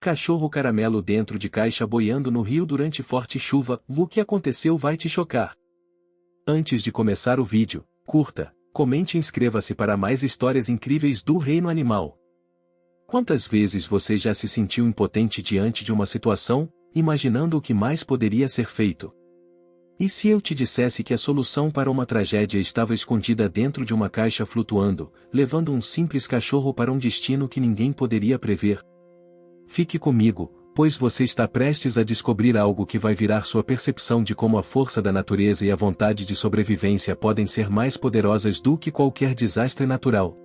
Cachorro caramelo dentro de caixa boiando no rio durante forte chuva. O que aconteceu vai te chocar. Antes de começar o vídeo, curta, comente e inscreva-se para mais histórias incríveis do reino animal. Quantas vezes você já se sentiu impotente diante de uma situação, imaginando o que mais poderia ser feito? E se eu te dissesse que a solução para uma tragédia estava escondida dentro de uma caixa flutuando, levando um simples cachorro para um destino que ninguém poderia prever? Fique comigo, pois você está prestes a descobrir algo que vai virar sua percepção de como a força da natureza e a vontade de sobrevivência podem ser mais poderosas do que qualquer desastre natural.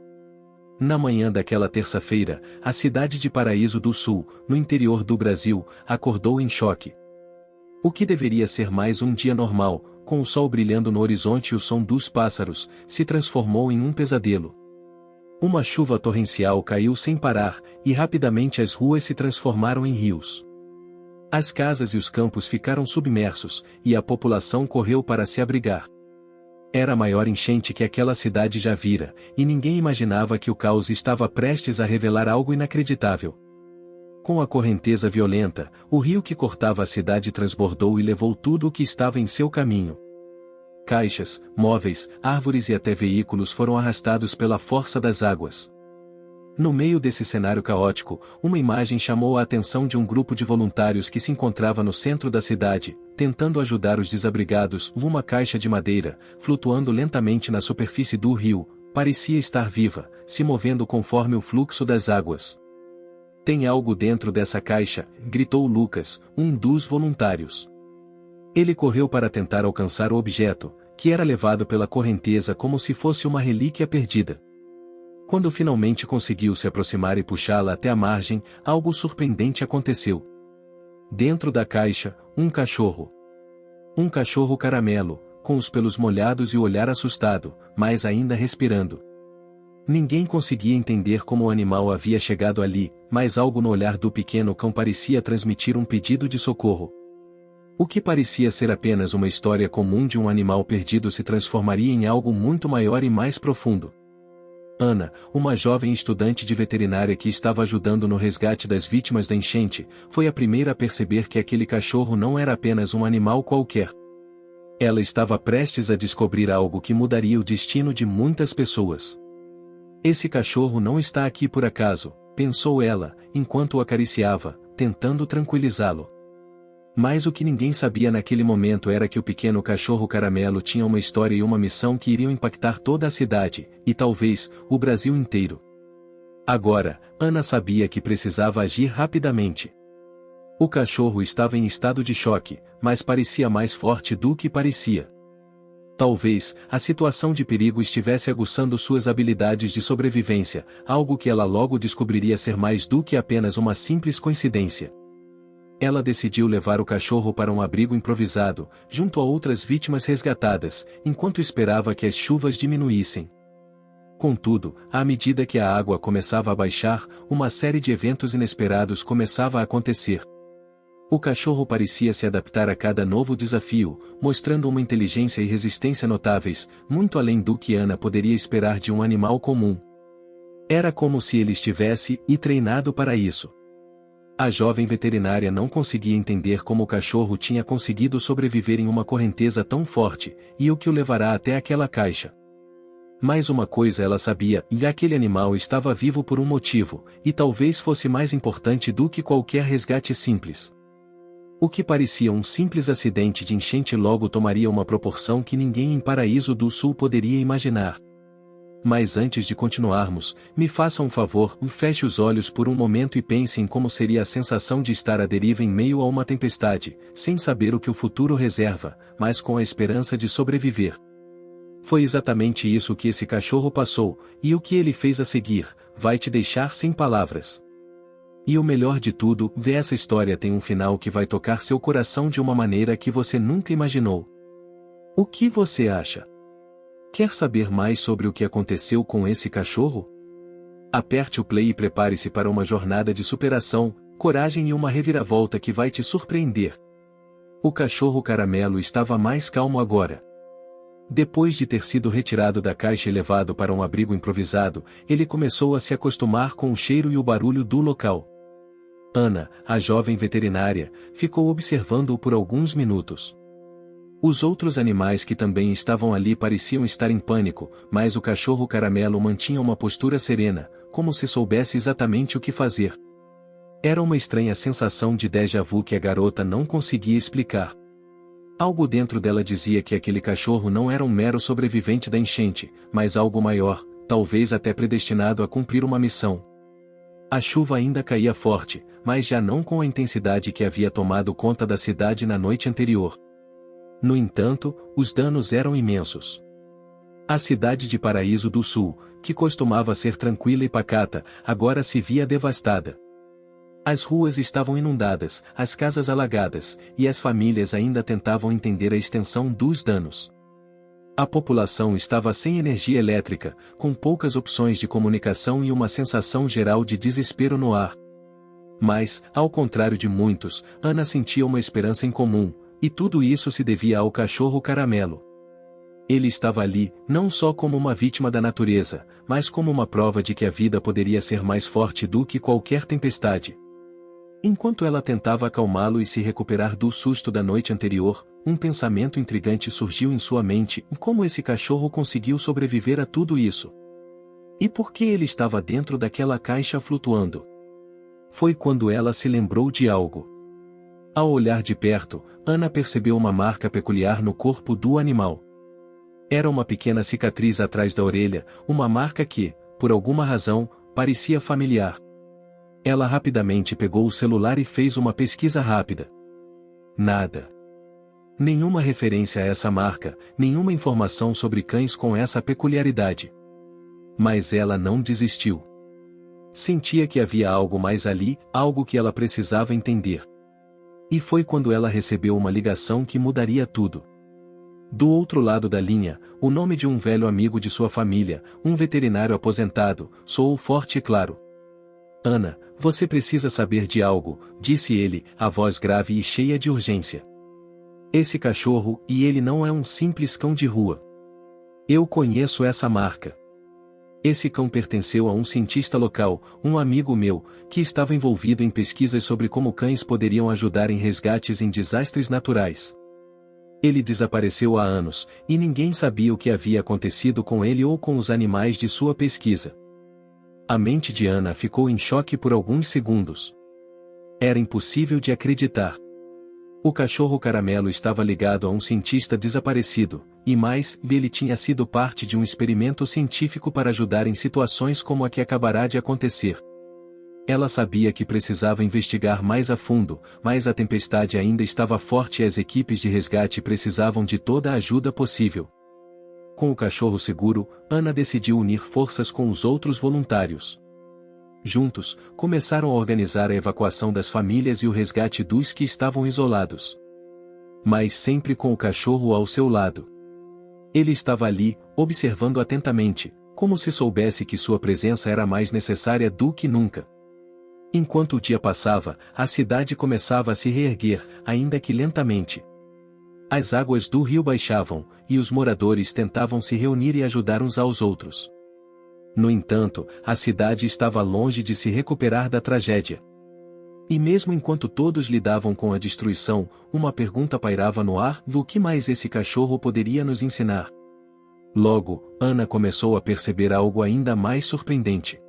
Na manhã daquela terça-feira, a cidade de Paraíso do Sul, no interior do Brasil, acordou em choque. O que deveria ser mais um dia normal, com o sol brilhando no horizonte e o som dos pássaros, se transformou em um pesadelo. Uma chuva torrencial caiu sem parar, e rapidamente as ruas se transformaram em rios. As casas e os campos ficaram submersos, e a população correu para se abrigar. Era a maior enchente que aquela cidade já vira, e ninguém imaginava que o caos estava prestes a revelar algo inacreditável. Com a correnteza violenta, o rio que cortava a cidade transbordou e levou tudo o que estava em seu caminho. Caixas, móveis, árvores e até veículos foram arrastados pela força das águas. No meio desse cenário caótico, uma imagem chamou a atenção de um grupo de voluntários que se encontrava no centro da cidade, tentando ajudar os desabrigados. Uma caixa de madeira, flutuando lentamente na superfície do rio, parecia estar viva, se movendo conforme o fluxo das águas. "Tem algo dentro dessa caixa", gritou Lucas, um dos voluntários. Ele correu para tentar alcançar o objeto, que era levado pela correnteza como se fosse uma relíquia perdida. Quando finalmente conseguiu se aproximar e puxá-la até a margem, algo surpreendente aconteceu. Dentro da caixa, um cachorro. Um cachorro caramelo, com os pelos molhados e o olhar assustado, mas ainda respirando. Ninguém conseguia entender como o animal havia chegado ali, mas algo no olhar do pequeno cão parecia transmitir um pedido de socorro. O que parecia ser apenas uma história comum de um animal perdido se transformaria em algo muito maior e mais profundo. Ana, uma jovem estudante de veterinária que estava ajudando no resgate das vítimas da enchente, foi a primeira a perceber que aquele cachorro não era apenas um animal qualquer. Ela estava prestes a descobrir algo que mudaria o destino de muitas pessoas. "Esse cachorro não está aqui por acaso", pensou ela, enquanto o acariciava, tentando tranquilizá-lo. Mas o que ninguém sabia naquele momento era que o pequeno cachorro caramelo tinha uma história e uma missão que iriam impactar toda a cidade, e talvez, o Brasil inteiro. Agora, Ana sabia que precisava agir rapidamente. O cachorro estava em estado de choque, mas parecia mais forte do que parecia. Talvez, a situação de perigo estivesse aguçando suas habilidades de sobrevivência, algo que ela logo descobriria ser mais do que apenas uma simples coincidência. Ela decidiu levar o cachorro para um abrigo improvisado, junto a outras vítimas resgatadas, enquanto esperava que as chuvas diminuíssem. Contudo, à medida que a água começava a baixar, uma série de eventos inesperados começava a acontecer. O cachorro parecia se adaptar a cada novo desafio, mostrando uma inteligência e resistência notáveis, muito além do que Ana poderia esperar de um animal comum. Era como se ele estivesse treinado para isso. A jovem veterinária não conseguia entender como o cachorro tinha conseguido sobreviver em uma correnteza tão forte, e o que o levará até aquela caixa. Mas uma coisa ela sabia, e aquele animal estava vivo por um motivo, e talvez fosse mais importante do que qualquer resgate simples. O que parecia um simples acidente de enchente logo tomaria uma proporção que ninguém em Paraíso do Sul poderia imaginar. Mas antes de continuarmos, me faça um favor, feche os olhos por um momento e pense em como seria a sensação de estar à deriva em meio a uma tempestade, sem saber o que o futuro reserva, mas com a esperança de sobreviver. Foi exatamente isso que esse cachorro passou, e o que ele fez a seguir, vai te deixar sem palavras. E o melhor de tudo, essa história tem um final que vai tocar seu coração de uma maneira que você nunca imaginou. O que você acha? Quer saber mais sobre o que aconteceu com esse cachorro? Aperte o play e prepare-se para uma jornada de superação, coragem e uma reviravolta que vai te surpreender. O cachorro caramelo estava mais calmo agora. Depois de ter sido retirado da caixa e levado para um abrigo improvisado, ele começou a se acostumar com o cheiro e o barulho do local. Ana, a jovem veterinária, ficou observando-o por alguns minutos. Os outros animais que também estavam ali pareciam estar em pânico, mas o cachorro caramelo mantinha uma postura serena, como se soubesse exatamente o que fazer. Era uma estranha sensação de déjà vu que a garota não conseguia explicar. Algo dentro dela dizia que aquele cachorro não era um mero sobrevivente da enchente, mas algo maior, talvez até predestinado a cumprir uma missão. A chuva ainda caía forte, mas já não com a intensidade que havia tomado conta da cidade na noite anterior. No entanto, os danos eram imensos. A cidade de Paraíso do Sul, que costumava ser tranquila e pacata, agora se via devastada. As ruas estavam inundadas, as casas alagadas, e as famílias ainda tentavam entender a extensão dos danos. A população estava sem energia elétrica, com poucas opções de comunicação e uma sensação geral de desespero no ar. Mas, ao contrário de muitos, Ana sentia uma esperança incomum, e tudo isso se devia ao cachorro caramelo. Ele estava ali, não só como uma vítima da natureza, mas como uma prova de que a vida poderia ser mais forte do que qualquer tempestade. Enquanto ela tentava acalmá-lo e se recuperar do susto da noite anterior, um pensamento intrigante surgiu em sua mente: como esse cachorro conseguiu sobreviver a tudo isso? E por que ele estava dentro daquela caixa flutuando? Foi quando ela se lembrou de algo. Ao olhar de perto, Ana percebeu uma marca peculiar no corpo do animal. Era uma pequena cicatriz atrás da orelha, uma marca que, por alguma razão, parecia familiar. Ela rapidamente pegou o celular e fez uma pesquisa rápida. Nada. Nenhuma referência a essa marca, nenhuma informação sobre cães com essa peculiaridade. Mas ela não desistiu. Sentia que havia algo mais ali, algo que ela precisava entender. E foi quando ela recebeu uma ligação que mudaria tudo. Do outro lado da linha, o nome de um velho amigo de sua família, um veterinário aposentado, soou forte e claro. Ana, você precisa saber de algo, disse ele, a voz grave e cheia de urgência. Esse cachorro, e ele não é um simples cão de rua. Eu conheço essa marca. Esse cão pertenceu a um cientista local, um amigo meu, que estava envolvido em pesquisas sobre como cães poderiam ajudar em resgates em desastres naturais. Ele desapareceu há anos, e ninguém sabia o que havia acontecido com ele ou com os animais de sua pesquisa. A mente de Ana ficou em choque por alguns segundos. Era impossível de acreditar. O cachorro caramelo estava ligado a um cientista desaparecido, e mais, ele tinha sido parte de um experimento científico para ajudar em situações como a que acabará de acontecer. Ela sabia que precisava investigar mais a fundo, mas a tempestade ainda estava forte e as equipes de resgate precisavam de toda a ajuda possível. Com o cachorro seguro, Ana decidiu unir forças com os outros voluntários. Juntos, começaram a organizar a evacuação das famílias e o resgate dos que estavam isolados. Mas sempre com o cachorro ao seu lado. Ele estava ali, observando atentamente, como se soubesse que sua presença era mais necessária do que nunca. Enquanto o dia passava, a cidade começava a se reerguer, ainda que lentamente. As águas do rio baixavam, e os moradores tentavam se reunir e ajudar uns aos outros. No entanto, a cidade estava longe de se recuperar da tragédia. E mesmo enquanto todos lidavam com a destruição, uma pergunta pairava no ar: do que mais esse cachorro poderia nos ensinar? Logo, Ana começou a perceber algo ainda mais surpreendente.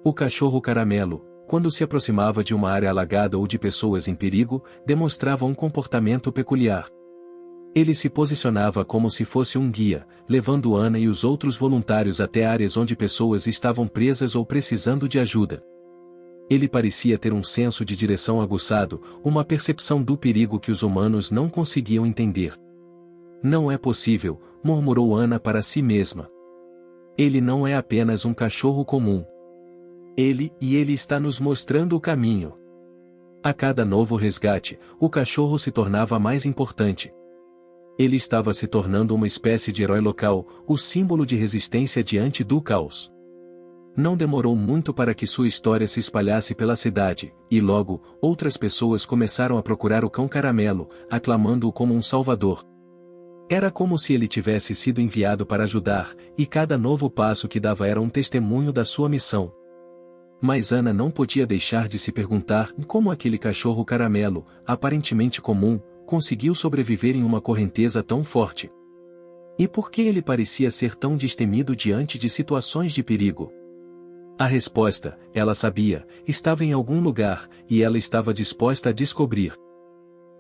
O cachorro caramelo, quando se aproximava de uma área alagada ou de pessoas em perigo, demonstrava um comportamento peculiar. Ele se posicionava como se fosse um guia, levando Ana e os outros voluntários até áreas onde pessoas estavam presas ou precisando de ajuda. Ele parecia ter um senso de direção aguçado, uma percepção do perigo que os humanos não conseguiam entender. Não é possível, murmurou Ana para si mesma. Ele não é apenas um cachorro comum. Ele está nos mostrando o caminho. A cada novo resgate, o cachorro se tornava mais importante. Ele estava se tornando uma espécie de herói local, o símbolo de resistência diante do caos. Não demorou muito para que sua história se espalhasse pela cidade, e logo, outras pessoas começaram a procurar o cão caramelo, aclamando-o como um salvador. Era como se ele tivesse sido enviado para ajudar, e cada novo passo que dava era um testemunho da sua missão. Mas Ana não podia deixar de se perguntar como aquele cachorro caramelo, aparentemente comum, conseguiu sobreviver em uma correnteza tão forte. E por que ele parecia ser tão destemido diante de situações de perigo? A resposta, ela sabia, estava em algum lugar, e ela estava disposta a descobrir.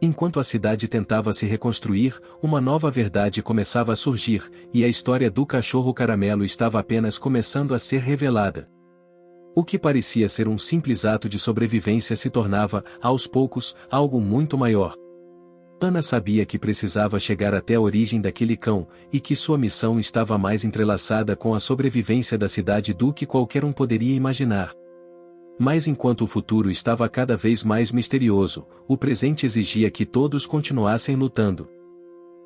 Enquanto a cidade tentava se reconstruir, uma nova verdade começava a surgir, e a história do cachorro caramelo estava apenas começando a ser revelada. O que parecia ser um simples ato de sobrevivência se tornava, aos poucos, algo muito maior. Ana sabia que precisava chegar até a origem daquele cão, e que sua missão estava mais entrelaçada com a sobrevivência da cidade do que qualquer um poderia imaginar. Mas enquanto o futuro estava cada vez mais misterioso, o presente exigia que todos continuassem lutando.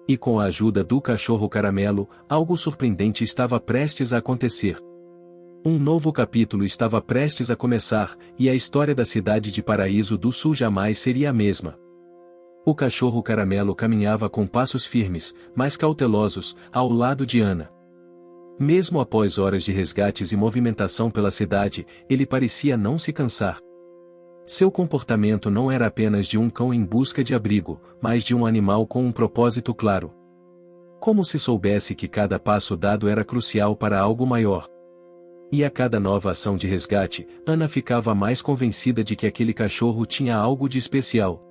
E com a ajuda do cachorro caramelo, algo surpreendente estava prestes a acontecer. Um novo capítulo estava prestes a começar, e a história da cidade de Paraíso do Sul jamais seria a mesma. O cachorro caramelo caminhava com passos firmes, mas cautelosos, ao lado de Ana. Mesmo após horas de resgates e movimentação pela cidade, ele parecia não se cansar. Seu comportamento não era apenas de um cão em busca de abrigo, mas de um animal com um propósito claro. Como se soubesse que cada passo dado era crucial para algo maior. E a cada nova ação de resgate, Ana ficava mais convencida de que aquele cachorro tinha algo de especial.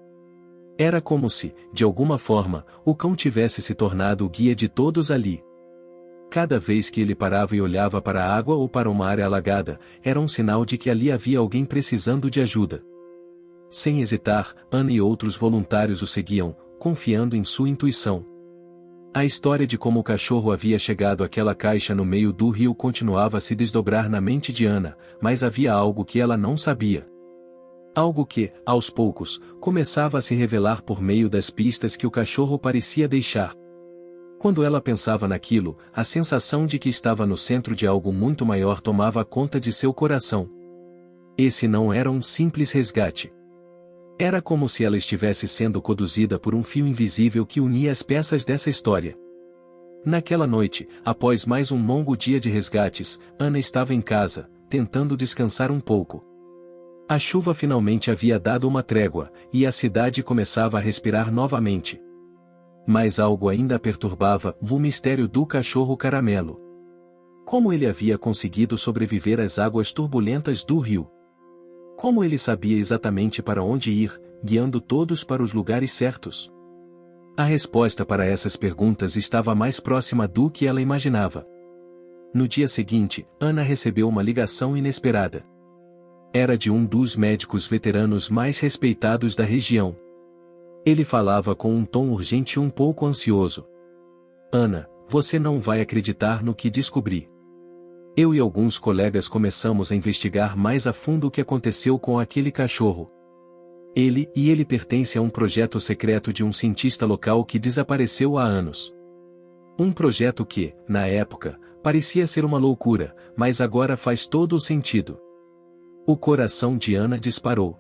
Era como se, de alguma forma, o cão tivesse se tornado o guia de todos ali. Cada vez que ele parava e olhava para a água ou para uma área alagada, era um sinal de que ali havia alguém precisando de ajuda. Sem hesitar, Ana e outros voluntários o seguiam, confiando em sua intuição. A história de como o cachorro havia chegado àquela caixa no meio do rio continuava a se desdobrar na mente de Ana, mas havia algo que ela não sabia. Algo que, aos poucos, começava a se revelar por meio das pistas que o cachorro parecia deixar. Quando ela pensava naquilo, a sensação de que estava no centro de algo muito maior tomava conta de seu coração. Esse não era um simples resgate. Era como se ela estivesse sendo conduzida por um fio invisível que unia as peças dessa história. Naquela noite, após mais um longo dia de resgates, Ana estava em casa, tentando descansar um pouco. A chuva finalmente havia dado uma trégua, e a cidade começava a respirar novamente. Mas algo ainda a perturbava, o mistério do cachorro caramelo. Como ele havia conseguido sobreviver às águas turbulentas do rio? Como ele sabia exatamente para onde ir, guiando todos para os lugares certos? A resposta para essas perguntas estava mais próxima do que ela imaginava. No dia seguinte, Ana recebeu uma ligação inesperada. Era de um dos médicos veteranos mais respeitados da região. Ele falava com um tom urgente e um pouco ansioso. Ana, você não vai acreditar no que descobri. Eu e alguns colegas começamos a investigar mais a fundo o que aconteceu com aquele cachorro. Ele pertence a um projeto secreto de um cientista local que desapareceu há anos. Um projeto que, na época, parecia ser uma loucura, mas agora faz todo o sentido. O coração de Ana disparou.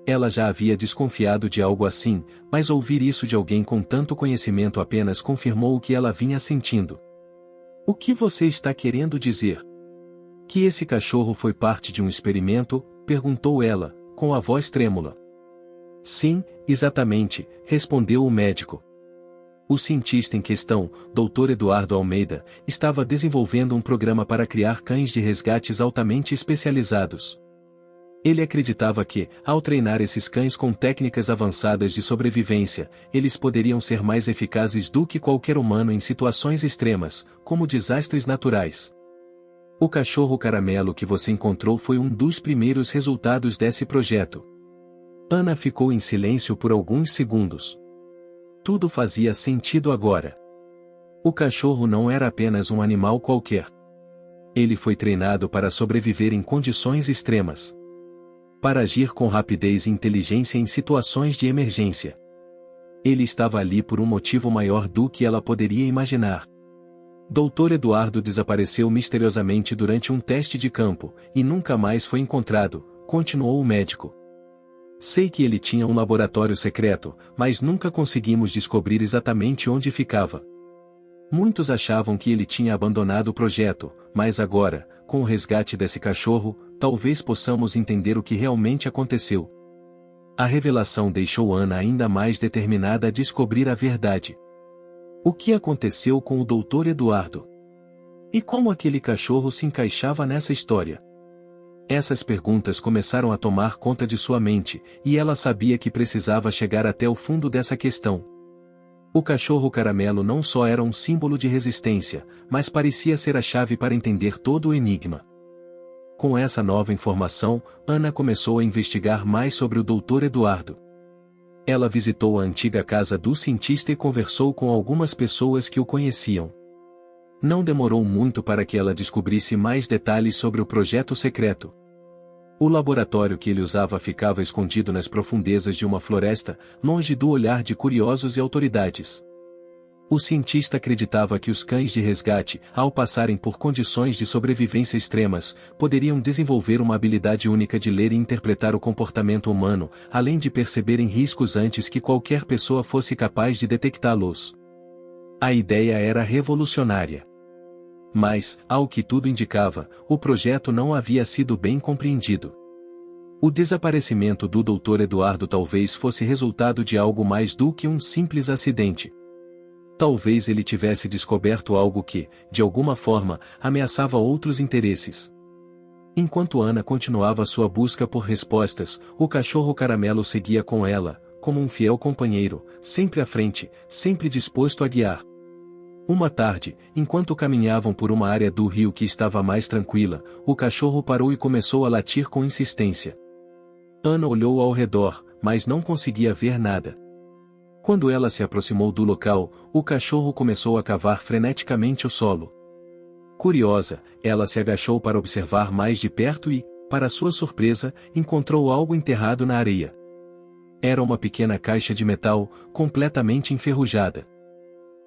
Ela já havia desconfiado de algo assim, mas ouvir isso de alguém com tanto conhecimento apenas confirmou o que ela vinha sentindo. O que você está querendo dizer? Que esse cachorro foi parte de um experimento? Perguntou ela, com a voz trêmula. Sim, exatamente, respondeu o médico. O cientista em questão, Dr. Eduardo Almeida, estava desenvolvendo um programa para criar cães de resgates altamente especializados. Ele acreditava que, ao treinar esses cães com técnicas avançadas de sobrevivência, eles poderiam ser mais eficazes do que qualquer humano em situações extremas, como desastres naturais. O cachorro caramelo que você encontrou foi um dos primeiros resultados desse projeto. Ana ficou em silêncio por alguns segundos. Tudo fazia sentido agora. O cachorro não era apenas um animal qualquer. Ele foi treinado para sobreviver em condições extremas. Para agir com rapidez e inteligência em situações de emergência. Ele estava ali por um motivo maior do que ela poderia imaginar. Dr. Eduardo desapareceu misteriosamente durante um teste de campo, e nunca mais foi encontrado, continuou o médico. Sei que ele tinha um laboratório secreto, mas nunca conseguimos descobrir exatamente onde ficava. Muitos achavam que ele tinha abandonado o projeto, mas agora, com o resgate desse cachorro, talvez possamos entender o que realmente aconteceu. A revelação deixou Ana ainda mais determinada a descobrir a verdade. O que aconteceu com o Dr. Eduardo? E como aquele cachorro se encaixava nessa história? Essas perguntas começaram a tomar conta de sua mente, e ela sabia que precisava chegar até o fundo dessa questão. O cachorro caramelo não só era um símbolo de resistência, mas parecia ser a chave para entender todo o enigma. Com essa nova informação, Ana começou a investigar mais sobre o Dr. Eduardo. Ela visitou a antiga casa do cientista e conversou com algumas pessoas que o conheciam. Não demorou muito para que ela descobrisse mais detalhes sobre o projeto secreto. O laboratório que ele usava ficava escondido nas profundezas de uma floresta, longe do olhar de curiosos e autoridades. O cientista acreditava que os cães de resgate, ao passarem por condições de sobrevivência extremas, poderiam desenvolver uma habilidade única de ler e interpretar o comportamento humano, além de perceberem riscos antes que qualquer pessoa fosse capaz de detectá-los. A ideia era revolucionária. Mas, ao que tudo indicava, o projeto não havia sido bem compreendido. O desaparecimento do Dr. Eduardo talvez fosse resultado de algo mais do que um simples acidente. Talvez ele tivesse descoberto algo que, de alguma forma, ameaçava outros interesses. Enquanto Ana continuava sua busca por respostas, o cachorro caramelo seguia com ela, como um fiel companheiro, sempre à frente, sempre disposto a guiar. Uma tarde, enquanto caminhavam por uma área do rio que estava mais tranquila, o cachorro parou e começou a latir com insistência. Ana olhou ao redor, mas não conseguia ver nada. Quando ela se aproximou do local, o cachorro começou a cavar freneticamente o solo. Curiosa, ela se agachou para observar mais de perto e, para sua surpresa, encontrou algo enterrado na areia. Era uma pequena caixa de metal, completamente enferrujada.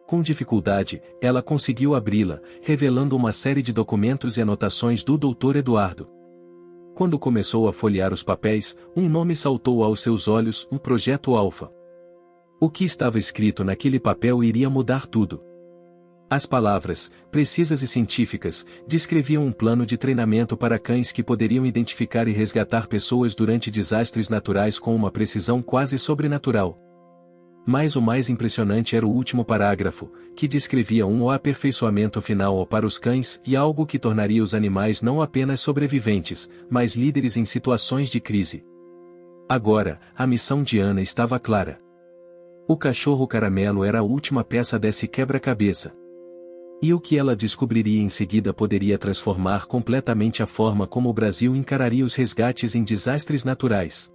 Com dificuldade, ela conseguiu abri-la, revelando uma série de documentos e anotações do Dr. Eduardo. Quando começou a folhear os papéis, um nome saltou aos seus olhos: o Projeto Alpha. O que estava escrito naquele papel iria mudar tudo. As palavras, precisas e científicas, descreviam um plano de treinamento para cães que poderiam identificar e resgatar pessoas durante desastres naturais com uma precisão quase sobrenatural. Mas o mais impressionante era o último parágrafo, que descrevia o aperfeiçoamento final para os cães e algo que tornaria os animais não apenas sobreviventes, mas líderes em situações de crise. Agora, a missão de Ana estava clara. O cachorro caramelo era a última peça desse quebra-cabeça. E o que ela descobriria em seguida poderia transformar completamente a forma como o Brasil encararia os resgates em desastres naturais.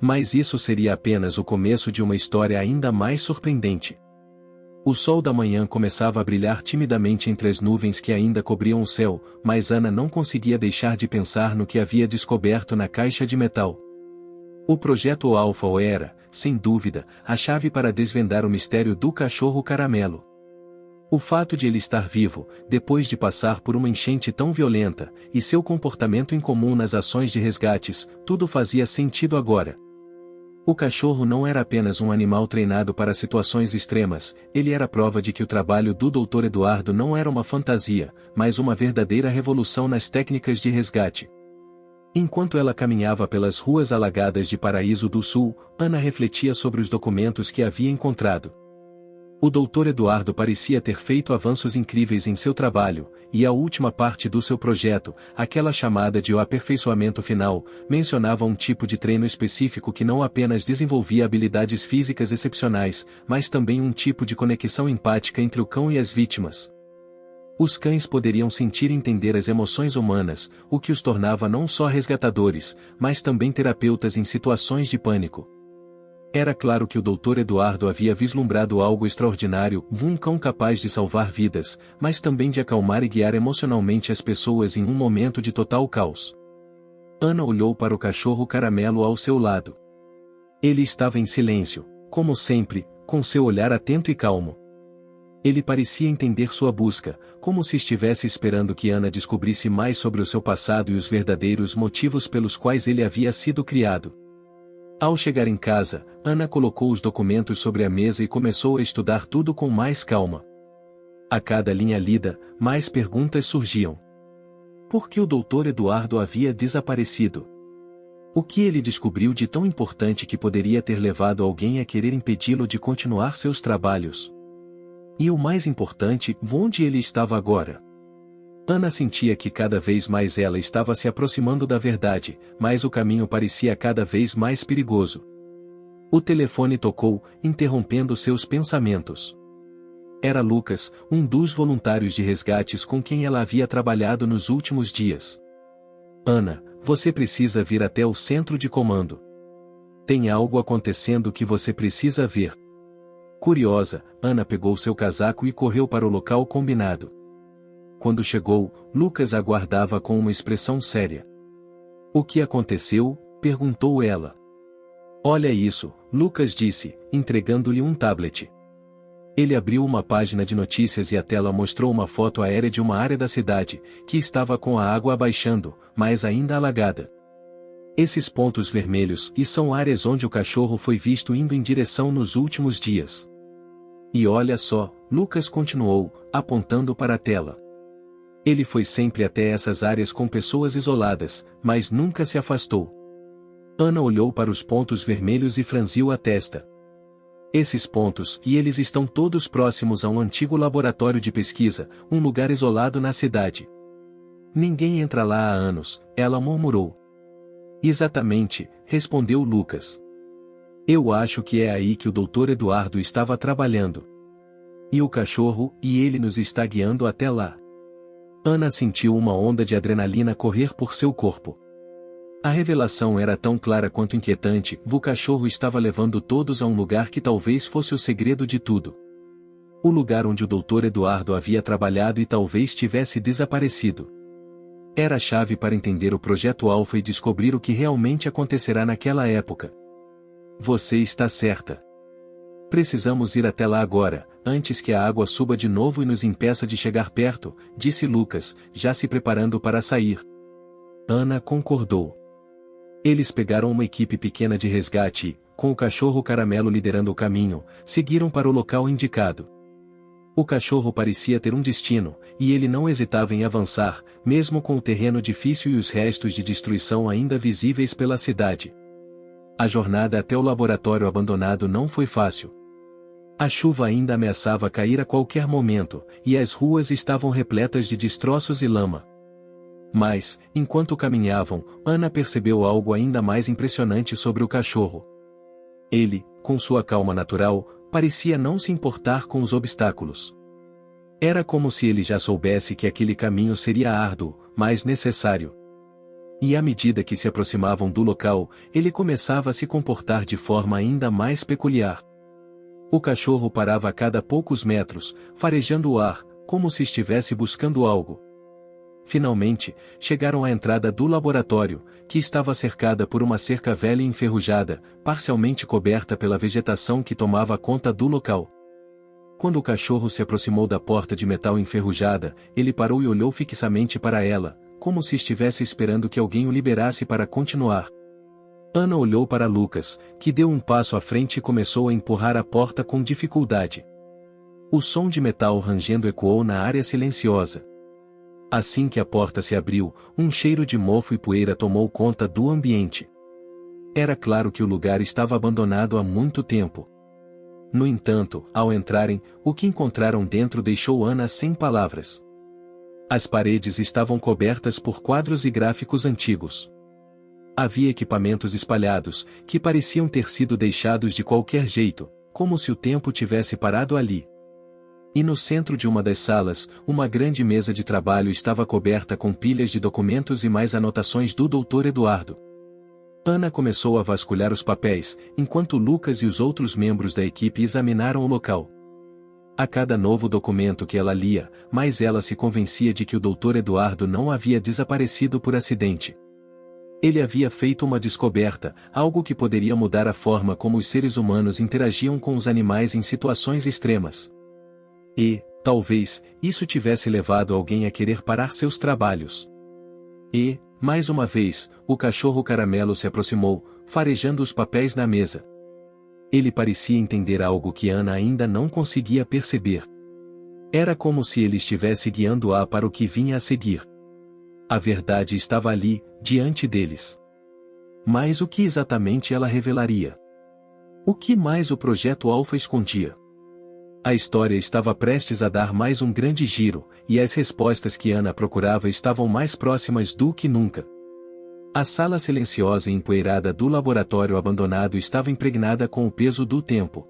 Mas isso seria apenas o começo de uma história ainda mais surpreendente. O sol da manhã começava a brilhar timidamente entre as nuvens que ainda cobriam o céu, mas Ana não conseguia deixar de pensar no que havia descoberto na caixa de metal. O Projeto Alpha era, sem dúvida, a chave para desvendar o mistério do cachorro caramelo. O fato de ele estar vivo, depois de passar por uma enchente tão violenta, e seu comportamento incomum nas ações de resgates, tudo fazia sentido agora. O cachorro não era apenas um animal treinado para situações extremas, ele era prova de que o trabalho do Dr. Eduardo não era uma fantasia, mas uma verdadeira revolução nas técnicas de resgate. Enquanto ela caminhava pelas ruas alagadas de Paraíso do Sul, Ana refletia sobre os documentos que havia encontrado. O Dr. Eduardo parecia ter feito avanços incríveis em seu trabalho, e a última parte do seu projeto, aquela chamada de o aperfeiçoamento final, mencionava um tipo de treino específico que não apenas desenvolvia habilidades físicas excepcionais, mas também um tipo de conexão empática entre o cão e as vítimas. Os cães poderiam sentir e entender as emoções humanas, o que os tornava não só resgatadores, mas também terapeutas em situações de pânico. Era claro que o Dr. Eduardo havia vislumbrado algo extraordinário, um cão capaz de salvar vidas, mas também de acalmar e guiar emocionalmente as pessoas em um momento de total caos. Ana olhou para o cachorro caramelo ao seu lado. Ele estava em silêncio, como sempre, com seu olhar atento e calmo. Ele parecia entender sua busca, como se estivesse esperando que Ana descobrisse mais sobre o seu passado e os verdadeiros motivos pelos quais ele havia sido criado. Ao chegar em casa, Ana colocou os documentos sobre a mesa e começou a estudar tudo com mais calma. A cada linha lida, mais perguntas surgiam. Por que o Dr. Eduardo havia desaparecido? O que ele descobriu de tão importante que poderia ter levado alguém a querer impedi-lo de continuar seus trabalhos? E o mais importante, onde ele estava agora? Ana sentia que cada vez mais ela estava se aproximando da verdade, mas o caminho parecia cada vez mais perigoso. O telefone tocou, interrompendo seus pensamentos. Era Lucas, um dos voluntários de resgates com quem ela havia trabalhado nos últimos dias. Ana, você precisa vir até o centro de comando. Tem algo acontecendo que você precisa ver. Curiosa, Ana pegou seu casaco e correu para o local combinado. Quando chegou, Lucas aguardava com uma expressão séria. O que aconteceu? Perguntou ela. Olha isso, Lucas disse, entregando-lhe um tablet. Ele abriu uma página de notícias e a tela mostrou uma foto aérea de uma área da cidade, que estava com a água abaixando, mas ainda alagada. Esses pontos vermelhos são áreas onde o cachorro foi visto indo em direção nos últimos dias. E olha só, Lucas continuou, apontando para a tela. Ele foi sempre até essas áreas com pessoas isoladas, mas nunca se afastou. Ana olhou para os pontos vermelhos e franziu a testa. Esses pontos, eles estão todos próximos a um antigo laboratório de pesquisa, um lugar isolado na cidade. Ninguém entra lá há anos, ela murmurou. Exatamente, respondeu Lucas. Eu acho que é aí que o Dr. Eduardo estava trabalhando. E o cachorro, ele nos está guiando até lá. Ana sentiu uma onda de adrenalina correr por seu corpo. A revelação era tão clara quanto inquietante, o cachorro estava levando todos a um lugar que talvez fosse o segredo de tudo. O lugar onde o Dr. Eduardo havia trabalhado e talvez tivesse desaparecido. Era a chave para entender o Projeto Alpha e descobrir o que realmente acontecerá naquela época. Você está certa. Precisamos ir até lá agora, antes que a água suba de novo e nos impeça de chegar perto, disse Lucas, já se preparando para sair. Ana concordou. Eles pegaram uma equipe pequena de resgate e, com o cachorro Caramelo liderando o caminho, seguiram para o local indicado. O cachorro parecia ter um destino, e ele não hesitava em avançar, mesmo com o terreno difícil e os restos de destruição ainda visíveis pela cidade. A jornada até o laboratório abandonado não foi fácil. A chuva ainda ameaçava cair a qualquer momento, e as ruas estavam repletas de destroços e lama. Mas, enquanto caminhavam, Ana percebeu algo ainda mais impressionante sobre o cachorro. Ele, com sua calma natural, parecia não se importar com os obstáculos. Era como se ele já soubesse que aquele caminho seria árduo, mas necessário. E à medida que se aproximavam do local, ele começava a se comportar de forma ainda mais peculiar. O cachorro parava a cada poucos metros, farejando o ar, como se estivesse buscando algo. Finalmente, chegaram à entrada do laboratório, que estava cercada por uma cerca velha e enferrujada, parcialmente coberta pela vegetação que tomava conta do local. Quando o cachorro se aproximou da porta de metal enferrujada, ele parou e olhou fixamente para ela, como se estivesse esperando que alguém o liberasse para continuar. Ana olhou para Lucas, que deu um passo à frente e começou a empurrar a porta com dificuldade. O som de metal rangendo ecoou na área silenciosa. Assim que a porta se abriu, um cheiro de mofo e poeira tomou conta do ambiente. Era claro que o lugar estava abandonado há muito tempo. No entanto, ao entrarem, o que encontraram dentro deixou Ana sem palavras. As paredes estavam cobertas por quadros e gráficos antigos. Havia equipamentos espalhados, que pareciam ter sido deixados de qualquer jeito, como se o tempo tivesse parado ali. E no centro de uma das salas, uma grande mesa de trabalho estava coberta com pilhas de documentos e mais anotações do Dr. Eduardo. Ana começou a vasculhar os papéis, enquanto Lucas e os outros membros da equipe examinaram o local. A cada novo documento que ela lia, mais ela se convencia de que o Dr. Eduardo não havia desaparecido por acidente. Ele havia feito uma descoberta, algo que poderia mudar a forma como os seres humanos interagiam com os animais em situações extremas. E, talvez, isso tivesse levado alguém a querer parar seus trabalhos. E, mais uma vez, o cachorro Caramelo se aproximou, farejando os papéis na mesa. Ele parecia entender algo que Ana ainda não conseguia perceber. Era como se ele estivesse guiando-a para o que vinha a seguir. A verdade estava ali, diante deles. Mas o que exatamente ela revelaria? O que mais o Projeto Alpha escondia? A história estava prestes a dar mais um grande giro, e as respostas que Ana procurava estavam mais próximas do que nunca. A sala silenciosa e empoeirada do laboratório abandonado estava impregnada com o peso do tempo.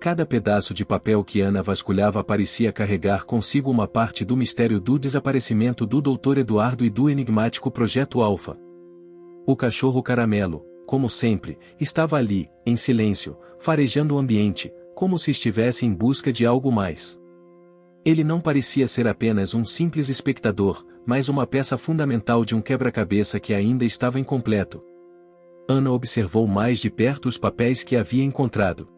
Cada pedaço de papel que Ana vasculhava parecia carregar consigo uma parte do mistério do desaparecimento do Dr. Eduardo e do enigmático Projeto Alpha. O cachorro Caramelo, como sempre, estava ali, em silêncio, farejando o ambiente, como se estivesse em busca de algo mais. Ele não parecia ser apenas um simples espectador, mas uma peça fundamental de um quebra-cabeça que ainda estava incompleto. Ana observou mais de perto os papéis que havia encontrado.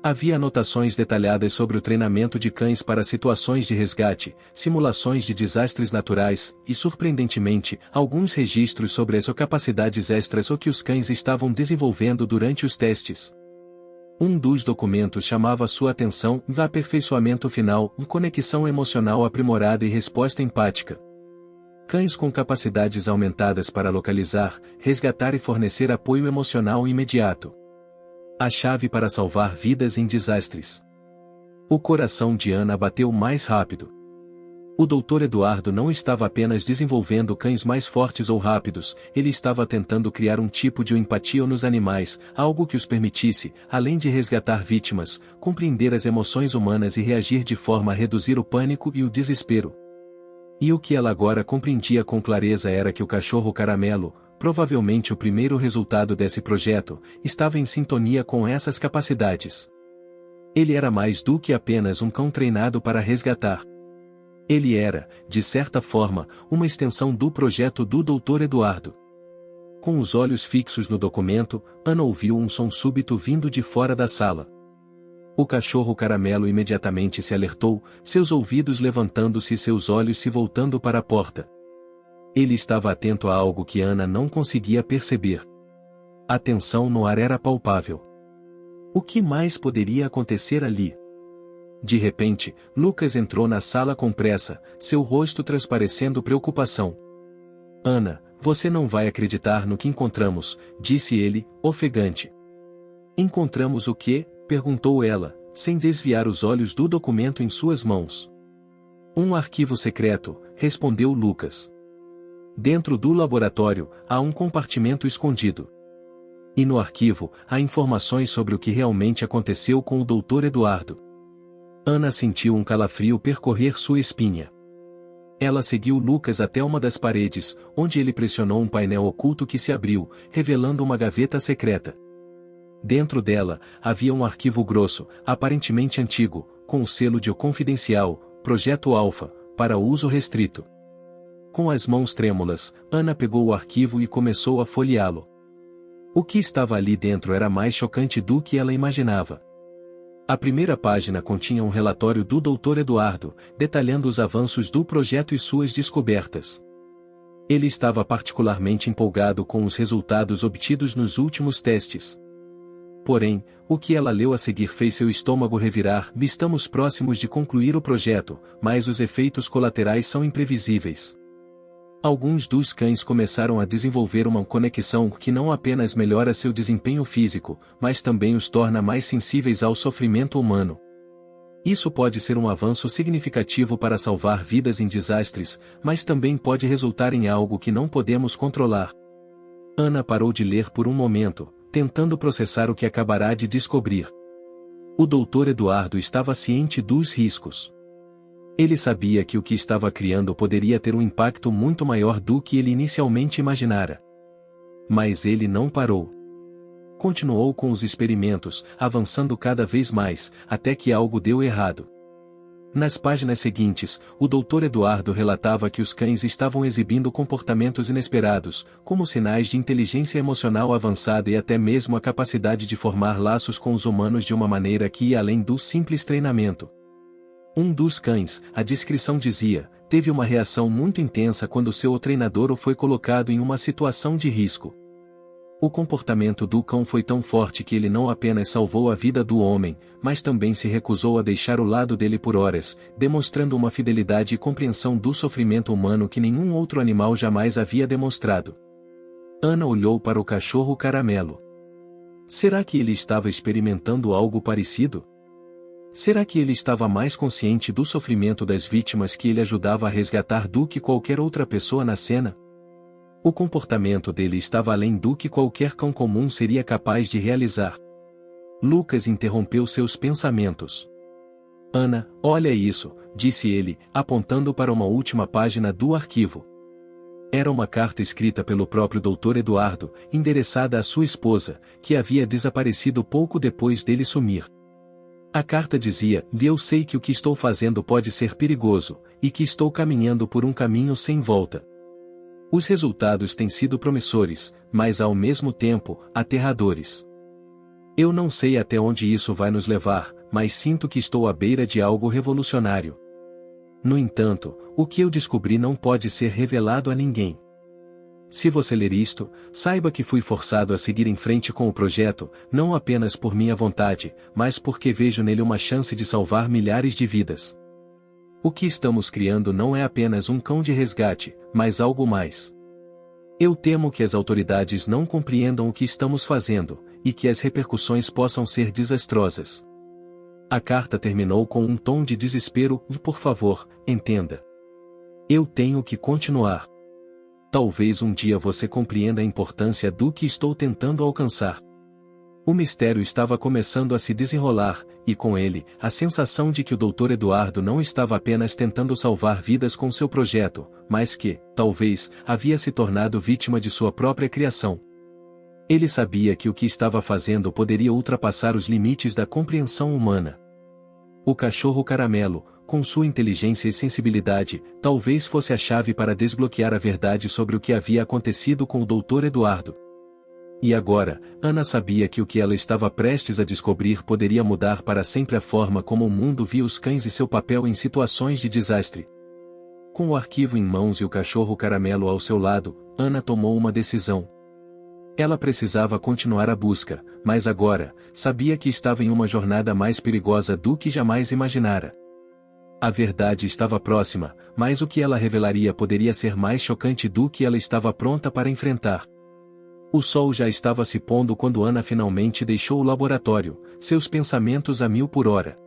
Havia anotações detalhadas sobre o treinamento de cães para situações de resgate, simulações de desastres naturais, e surpreendentemente, alguns registros sobre as capacidades extras que os cães estavam desenvolvendo durante os testes. Um dos documentos chamava sua atenção: aperfeiçoamento final, conexão emocional aprimorada e resposta empática. Cães com capacidades aumentadas para localizar, resgatar e fornecer apoio emocional imediato. A chave para salvar vidas em desastres. O coração de Ana bateu mais rápido. O Dr. Eduardo não estava apenas desenvolvendo cães mais fortes ou rápidos, ele estava tentando criar um tipo de empatia nos animais, algo que os permitisse, além de resgatar vítimas, compreender as emoções humanas e reagir de forma a reduzir o pânico e o desespero. E o que ela agora compreendia com clareza era que o cachorro Caramelo, provavelmente o primeiro resultado desse projeto, estava em sintonia com essas capacidades. Ele era mais do que apenas um cão treinado para resgatar. Ele era, de certa forma, uma extensão do projeto do Dr. Eduardo. Com os olhos fixos no documento, Ana ouviu um som súbito vindo de fora da sala. O cachorro Caramelo imediatamente se alertou, seus ouvidos levantando-se e seus olhos se voltando para a porta. Ele estava atento a algo que Ana não conseguia perceber. A tensão no ar era palpável. O que mais poderia acontecer ali? De repente, Lucas entrou na sala com pressa, seu rosto transparecendo preocupação. Ana, você não vai acreditar no que encontramos, disse ele, ofegante. Encontramos o quê? Perguntou ela, sem desviar os olhos do documento em suas mãos. Um arquivo secreto, respondeu Lucas. Dentro do laboratório, há um compartimento escondido. E no arquivo, há informações sobre o que realmente aconteceu com o Dr. Eduardo. Ana sentiu um calafrio percorrer sua espinha. Ela seguiu Lucas até uma das paredes, onde ele pressionou um painel oculto que se abriu, revelando uma gaveta secreta. Dentro dela, havia um arquivo grosso, aparentemente antigo, com o selo de Confidencial, Projeto Alpha, para uso restrito. Com as mãos trêmulas, Ana pegou o arquivo e começou a folheá-lo. O que estava ali dentro era mais chocante do que ela imaginava. A primeira página continha um relatório do Dr. Eduardo, detalhando os avanços do projeto e suas descobertas. Ele estava particularmente empolgado com os resultados obtidos nos últimos testes. Porém, o que ela leu a seguir fez seu estômago revirar. Estamos próximos de concluir o projeto, mas os efeitos colaterais são imprevisíveis. Alguns dos cães começaram a desenvolver uma conexão que não apenas melhora seu desempenho físico, mas também os torna mais sensíveis ao sofrimento humano. Isso pode ser um avanço significativo para salvar vidas em desastres, mas também pode resultar em algo que não podemos controlar. Ana parou de ler por um momento, tentando processar o que acabará de descobrir. O Dr. Eduardo estava ciente dos riscos. Ele sabia que o que estava criando poderia ter um impacto muito maior do que ele inicialmente imaginara. Mas ele não parou. Continuou com os experimentos, avançando cada vez mais, até que algo deu errado. Nas páginas seguintes, o Dr. Eduardo relatava que os cães estavam exibindo comportamentos inesperados, como sinais de inteligência emocional avançada e até mesmo a capacidade de formar laços com os humanos de uma maneira que ia além do simples treinamento. Um dos cães, a descrição dizia, teve uma reação muito intensa quando seu treinador o foi colocado em uma situação de risco. O comportamento do cão foi tão forte que ele não apenas salvou a vida do homem, mas também se recusou a deixar o lado dele por horas, demonstrando uma fidelidade e compreensão do sofrimento humano que nenhum outro animal jamais havia demonstrado. Ana olhou para o cachorro caramelo. Será que ele estava experimentando algo parecido? Será que ele estava mais consciente do sofrimento das vítimas que ele ajudava a resgatar do que qualquer outra pessoa na cena? O comportamento dele estava além do que qualquer cão comum seria capaz de realizar. Lucas interrompeu seus pensamentos. Ana, olha isso, disse ele, apontando para uma última página do arquivo. Era uma carta escrita pelo próprio Dr. Eduardo, endereçada à sua esposa, que havia desaparecido pouco depois dele sumir. A carta dizia: eu sei que o que estou fazendo pode ser perigoso, e que estou caminhando por um caminho sem volta. Os resultados têm sido promissores, mas ao mesmo tempo, aterradores. Eu não sei até onde isso vai nos levar, mas sinto que estou à beira de algo revolucionário. No entanto, o que eu descobri não pode ser revelado a ninguém. Se você ler isto, saiba que fui forçado a seguir em frente com o projeto, não apenas por minha vontade, mas porque vejo nele uma chance de salvar milhares de vidas. O que estamos criando não é apenas um cão de resgate, mas algo mais. Eu temo que as autoridades não compreendam o que estamos fazendo, e que as repercussões possam ser desastrosas. A carta terminou com um tom de desespero: por favor, entenda. Eu tenho que continuar. Talvez um dia você compreenda a importância do que estou tentando alcançar. O mistério estava começando a se desenrolar, e com ele, a sensação de que o Dr. Eduardo não estava apenas tentando salvar vidas com seu projeto, mas que, talvez, havia se tornado vítima de sua própria criação. Ele sabia que o que estava fazendo poderia ultrapassar os limites da compreensão humana. O cachorro caramelo, com sua inteligência e sensibilidade, talvez fosse a chave para desbloquear a verdade sobre o que havia acontecido com o Dr. Eduardo. E agora, Ana sabia que o que ela estava prestes a descobrir poderia mudar para sempre a forma como o mundo via os cães e seu papel em situações de desastre. Com o arquivo em mãos e o cachorro caramelo ao seu lado, Ana tomou uma decisão. Ela precisava continuar a busca, mas agora, sabia que estava em uma jornada mais perigosa do que jamais imaginara. A verdade estava próxima, mas o que ela revelaria poderia ser mais chocante do que ela estava pronta para enfrentar. O sol já estava se pondo quando Ana finalmente deixou o laboratório, seus pensamentos a 1000 por hora.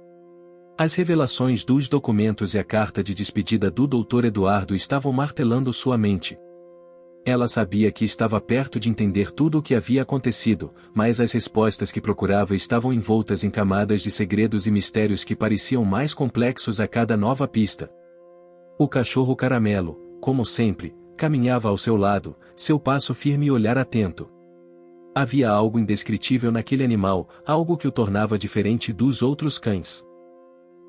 As revelações dos documentos e a carta de despedida do Dr. Eduardo estavam martelando sua mente. Ela sabia que estava perto de entender tudo o que havia acontecido, mas as respostas que procurava estavam envoltas em camadas de segredos e mistérios que pareciam mais complexos a cada nova pista. O cachorro caramelo, como sempre, caminhava ao seu lado, seu passo firme e olhar atento. Havia algo indescritível naquele animal, algo que o tornava diferente dos outros cães.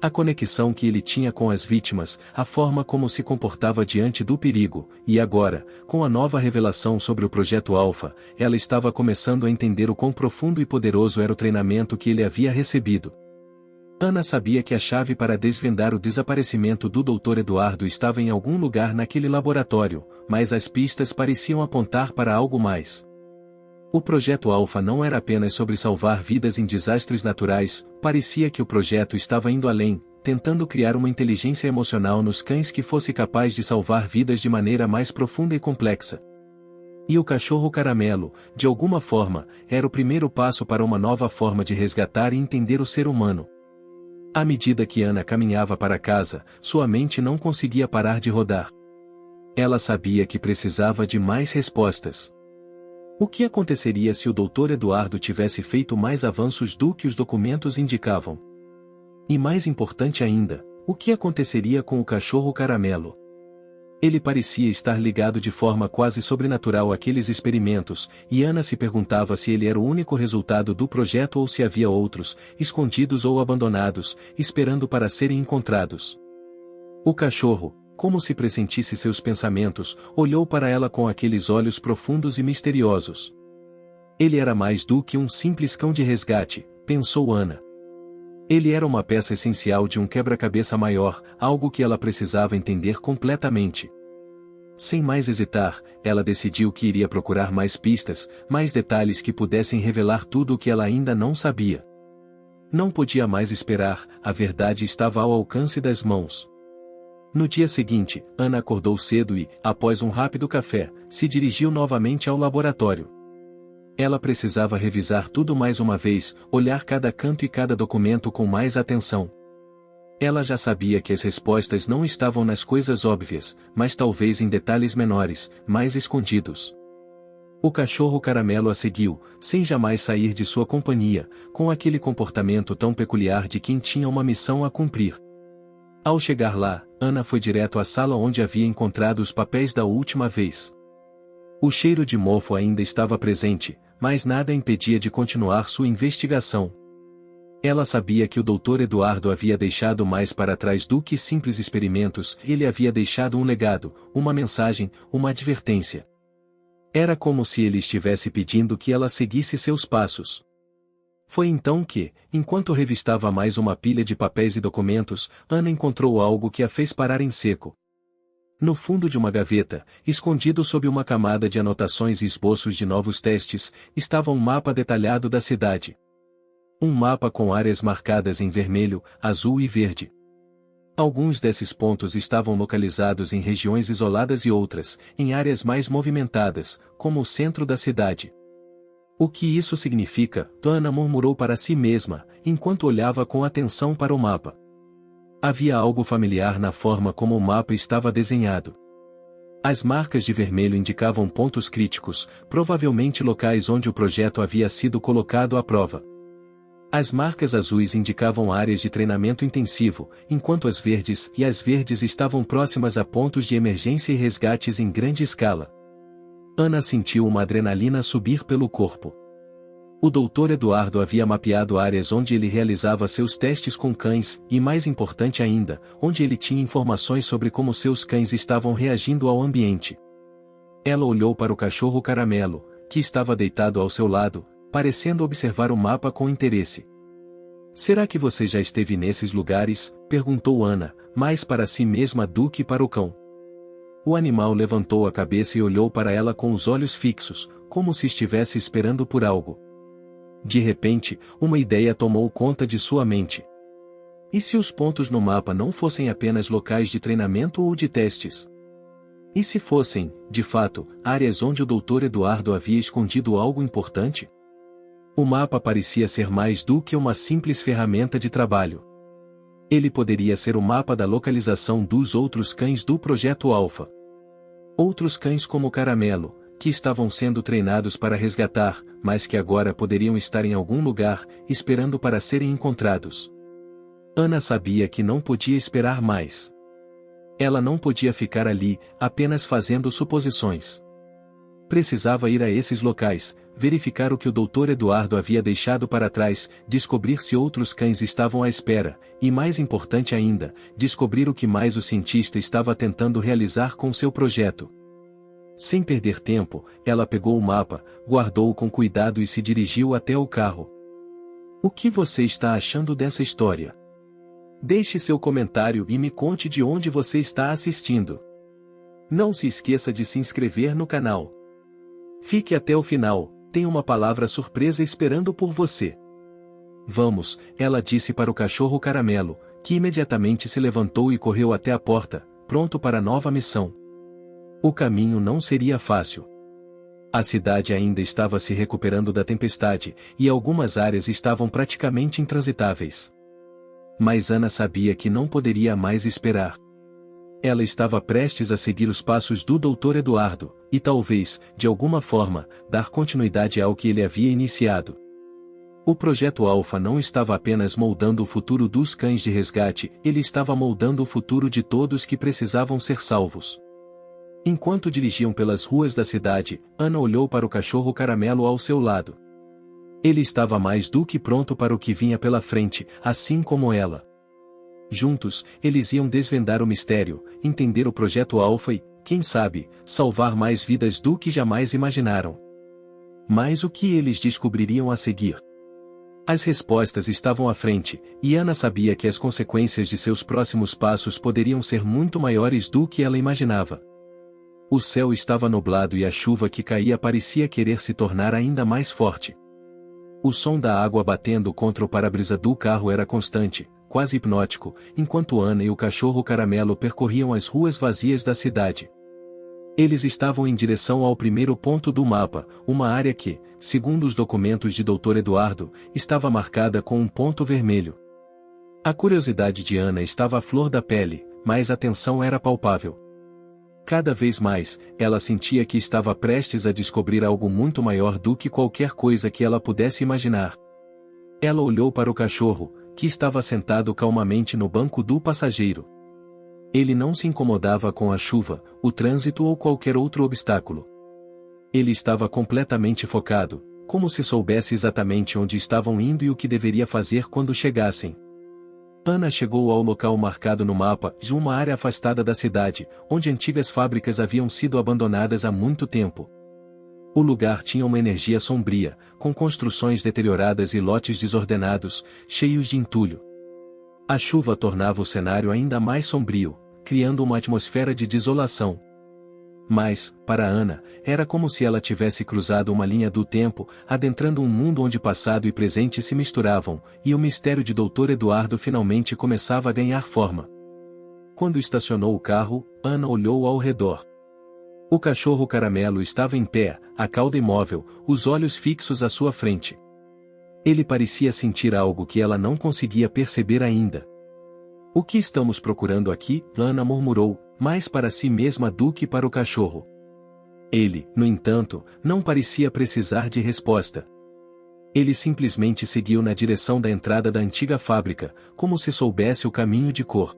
A conexão que ele tinha com as vítimas, a forma como se comportava diante do perigo, e agora, com a nova revelação sobre o Projeto Alpha, ela estava começando a entender o quão profundo e poderoso era o treinamento que ele havia recebido. Ana sabia que a chave para desvendar o desaparecimento do Dr. Eduardo estava em algum lugar naquele laboratório, mas as pistas pareciam apontar para algo mais. O Projeto Alpha não era apenas sobre salvar vidas em desastres naturais, parecia que o projeto estava indo além, tentando criar uma inteligência emocional nos cães que fosse capaz de salvar vidas de maneira mais profunda e complexa. E o cachorro caramelo, de alguma forma, era o primeiro passo para uma nova forma de resgatar e entender o ser humano. À medida que Ana caminhava para casa, sua mente não conseguia parar de rodar. Ela sabia que precisava de mais respostas. O que aconteceria se o Dr. Eduardo tivesse feito mais avanços do que os documentos indicavam? E mais importante ainda, o que aconteceria com o cachorro caramelo? Ele parecia estar ligado de forma quase sobrenatural àqueles experimentos, e Ana se perguntava se ele era o único resultado do projeto ou se havia outros, escondidos ou abandonados, esperando para serem encontrados. O cachorro, como se pressentisse seus pensamentos, olhou para ela com aqueles olhos profundos e misteriosos. Ele era mais do que um simples cão de resgate, pensou Ana. Ele era uma peça essencial de um quebra-cabeça maior, algo que ela precisava entender completamente. Sem mais hesitar, ela decidiu que iria procurar mais pistas, mais detalhes que pudessem revelar tudo o que ela ainda não sabia. Não podia mais esperar, a verdade estava ao alcance das mãos. No dia seguinte, Ana acordou cedo e, após um rápido café, se dirigiu novamente ao laboratório. Ela precisava revisar tudo mais uma vez, olhar cada canto e cada documento com mais atenção. Ela já sabia que as respostas não estavam nas coisas óbvias, mas talvez em detalhes menores, mais escondidos. O cachorro caramelo a seguiu, sem jamais sair de sua companhia, com aquele comportamento tão peculiar de quem tinha uma missão a cumprir. Ao chegar lá, Ana foi direto à sala onde havia encontrado os papéis da última vez. O cheiro de mofo ainda estava presente, mas nada a impedia de continuar sua investigação. Ela sabia que o Dr. Eduardo havia deixado mais para trás do que simples experimentos, ele havia deixado um legado, uma mensagem, uma advertência. Era como se ele estivesse pedindo que ela seguisse seus passos. Foi então que, enquanto revistava mais uma pilha de papéis e documentos, Ana encontrou algo que a fez parar em seco. No fundo de uma gaveta, escondido sob uma camada de anotações e esboços de novos testes, estava um mapa detalhado da cidade. Um mapa com áreas marcadas em vermelho, azul e verde. Alguns desses pontos estavam localizados em regiões isoladas e outras, em áreas mais movimentadas, como o centro da cidade. O que isso significa? Ana murmurou para si mesma, enquanto olhava com atenção para o mapa. Havia algo familiar na forma como o mapa estava desenhado. As marcas de vermelho indicavam pontos críticos, provavelmente locais onde o projeto havia sido colocado à prova. As marcas azuis indicavam áreas de treinamento intensivo, enquanto as verdes estavam próximas a pontos de emergência e resgates em grande escala. Ana sentiu uma adrenalina subir pelo corpo. O Dr. Eduardo havia mapeado áreas onde ele realizava seus testes com cães, e mais importante ainda, onde ele tinha informações sobre como seus cães estavam reagindo ao ambiente. Ela olhou para o cachorro caramelo, que estava deitado ao seu lado, parecendo observar o mapa com interesse. "Será que você já esteve nesses lugares?", perguntou Ana, mais para si mesma do que para o cão. O animal levantou a cabeça e olhou para ela com os olhos fixos, como se estivesse esperando por algo. De repente, uma ideia tomou conta de sua mente. E se os pontos no mapa não fossem apenas locais de treinamento ou de testes? E se fossem, de fato, áreas onde o Dr. Eduardo havia escondido algo importante? O mapa parecia ser mais do que uma simples ferramenta de trabalho. Ele poderia ser o mapa da localização dos outros cães do Projeto Alpha. Outros cães como o Caramelo, que estavam sendo treinados para resgatar, mas que agora poderiam estar em algum lugar, esperando para serem encontrados. Ana sabia que não podia esperar mais. Ela não podia ficar ali, apenas fazendo suposições. Precisava ir a esses locais, verificar o que o Dr. Eduardo havia deixado para trás, descobrir se outros cães estavam à espera, e mais importante ainda, descobrir o que mais o cientista estava tentando realizar com seu projeto. Sem perder tempo, ela pegou o mapa, guardou-o com cuidado e se dirigiu até o carro. O que você está achando dessa história? Deixe seu comentário e me conte de onde você está assistindo. Não se esqueça de se inscrever no canal. Fique até o final, tem uma palavra surpresa esperando por você. Vamos, ela disse para o cachorro caramelo, que imediatamente se levantou e correu até a porta, pronto para a nova missão. O caminho não seria fácil. A cidade ainda estava se recuperando da tempestade, e algumas áreas estavam praticamente intransitáveis. Mas Ana sabia que não poderia mais esperar. Ela estava prestes a seguir os passos do Dr. Eduardo, e talvez, de alguma forma, dar continuidade ao que ele havia iniciado. O Projeto Alpha não estava apenas moldando o futuro dos cães de resgate, ele estava moldando o futuro de todos que precisavam ser salvos. Enquanto dirigiam pelas ruas da cidade, Ana olhou para o cachorro caramelo ao seu lado. Ele estava mais do que pronto para o que vinha pela frente, assim como ela. Juntos, eles iam desvendar o mistério, entender o Projeto Alpha e, quem sabe, salvar mais vidas do que jamais imaginaram. Mas o que eles descobririam a seguir? As respostas estavam à frente, e Ana sabia que as consequências de seus próximos passos poderiam ser muito maiores do que ela imaginava. O céu estava nublado e a chuva que caía parecia querer se tornar ainda mais forte. O som da água batendo contra o para-brisa do carro era constante, quase hipnótico, enquanto Ana e o cachorro Caramelo percorriam as ruas vazias da cidade. Eles estavam em direção ao primeiro ponto do mapa, uma área que, segundo os documentos de Dr. Eduardo, estava marcada com um ponto vermelho. A curiosidade de Ana estava à flor da pele, mas a tensão era palpável. Cada vez mais, ela sentia que estava prestes a descobrir algo muito maior do que qualquer coisa que ela pudesse imaginar. Ela olhou para o cachorro, que estava sentado calmamente no banco do passageiro. Ele não se incomodava com a chuva, o trânsito ou qualquer outro obstáculo. Ele estava completamente focado, como se soubesse exatamente onde estavam indo e o que deveria fazer quando chegassem. Ana chegou ao local marcado no mapa, de uma área afastada da cidade, onde antigas fábricas haviam sido abandonadas há muito tempo. O lugar tinha uma energia sombria, com construções deterioradas e lotes desordenados, cheios de entulho. A chuva tornava o cenário ainda mais sombrio, criando uma atmosfera de desolação. Mas, para Ana, era como se ela tivesse cruzado uma linha do tempo, adentrando um mundo onde passado e presente se misturavam, e o mistério de Dr. Eduardo finalmente começava a ganhar forma. Quando estacionou o carro, Ana olhou ao redor. O cachorro Caramelo estava em pé, a cauda imóvel, os olhos fixos à sua frente. Ele parecia sentir algo que ela não conseguia perceber ainda. "O que estamos procurando aqui?" Ana murmurou, mais para si mesma do que para o cachorro. Ele, no entanto, não parecia precisar de resposta. Ele simplesmente seguiu na direção da entrada da antiga fábrica, como se soubesse o caminho de cor.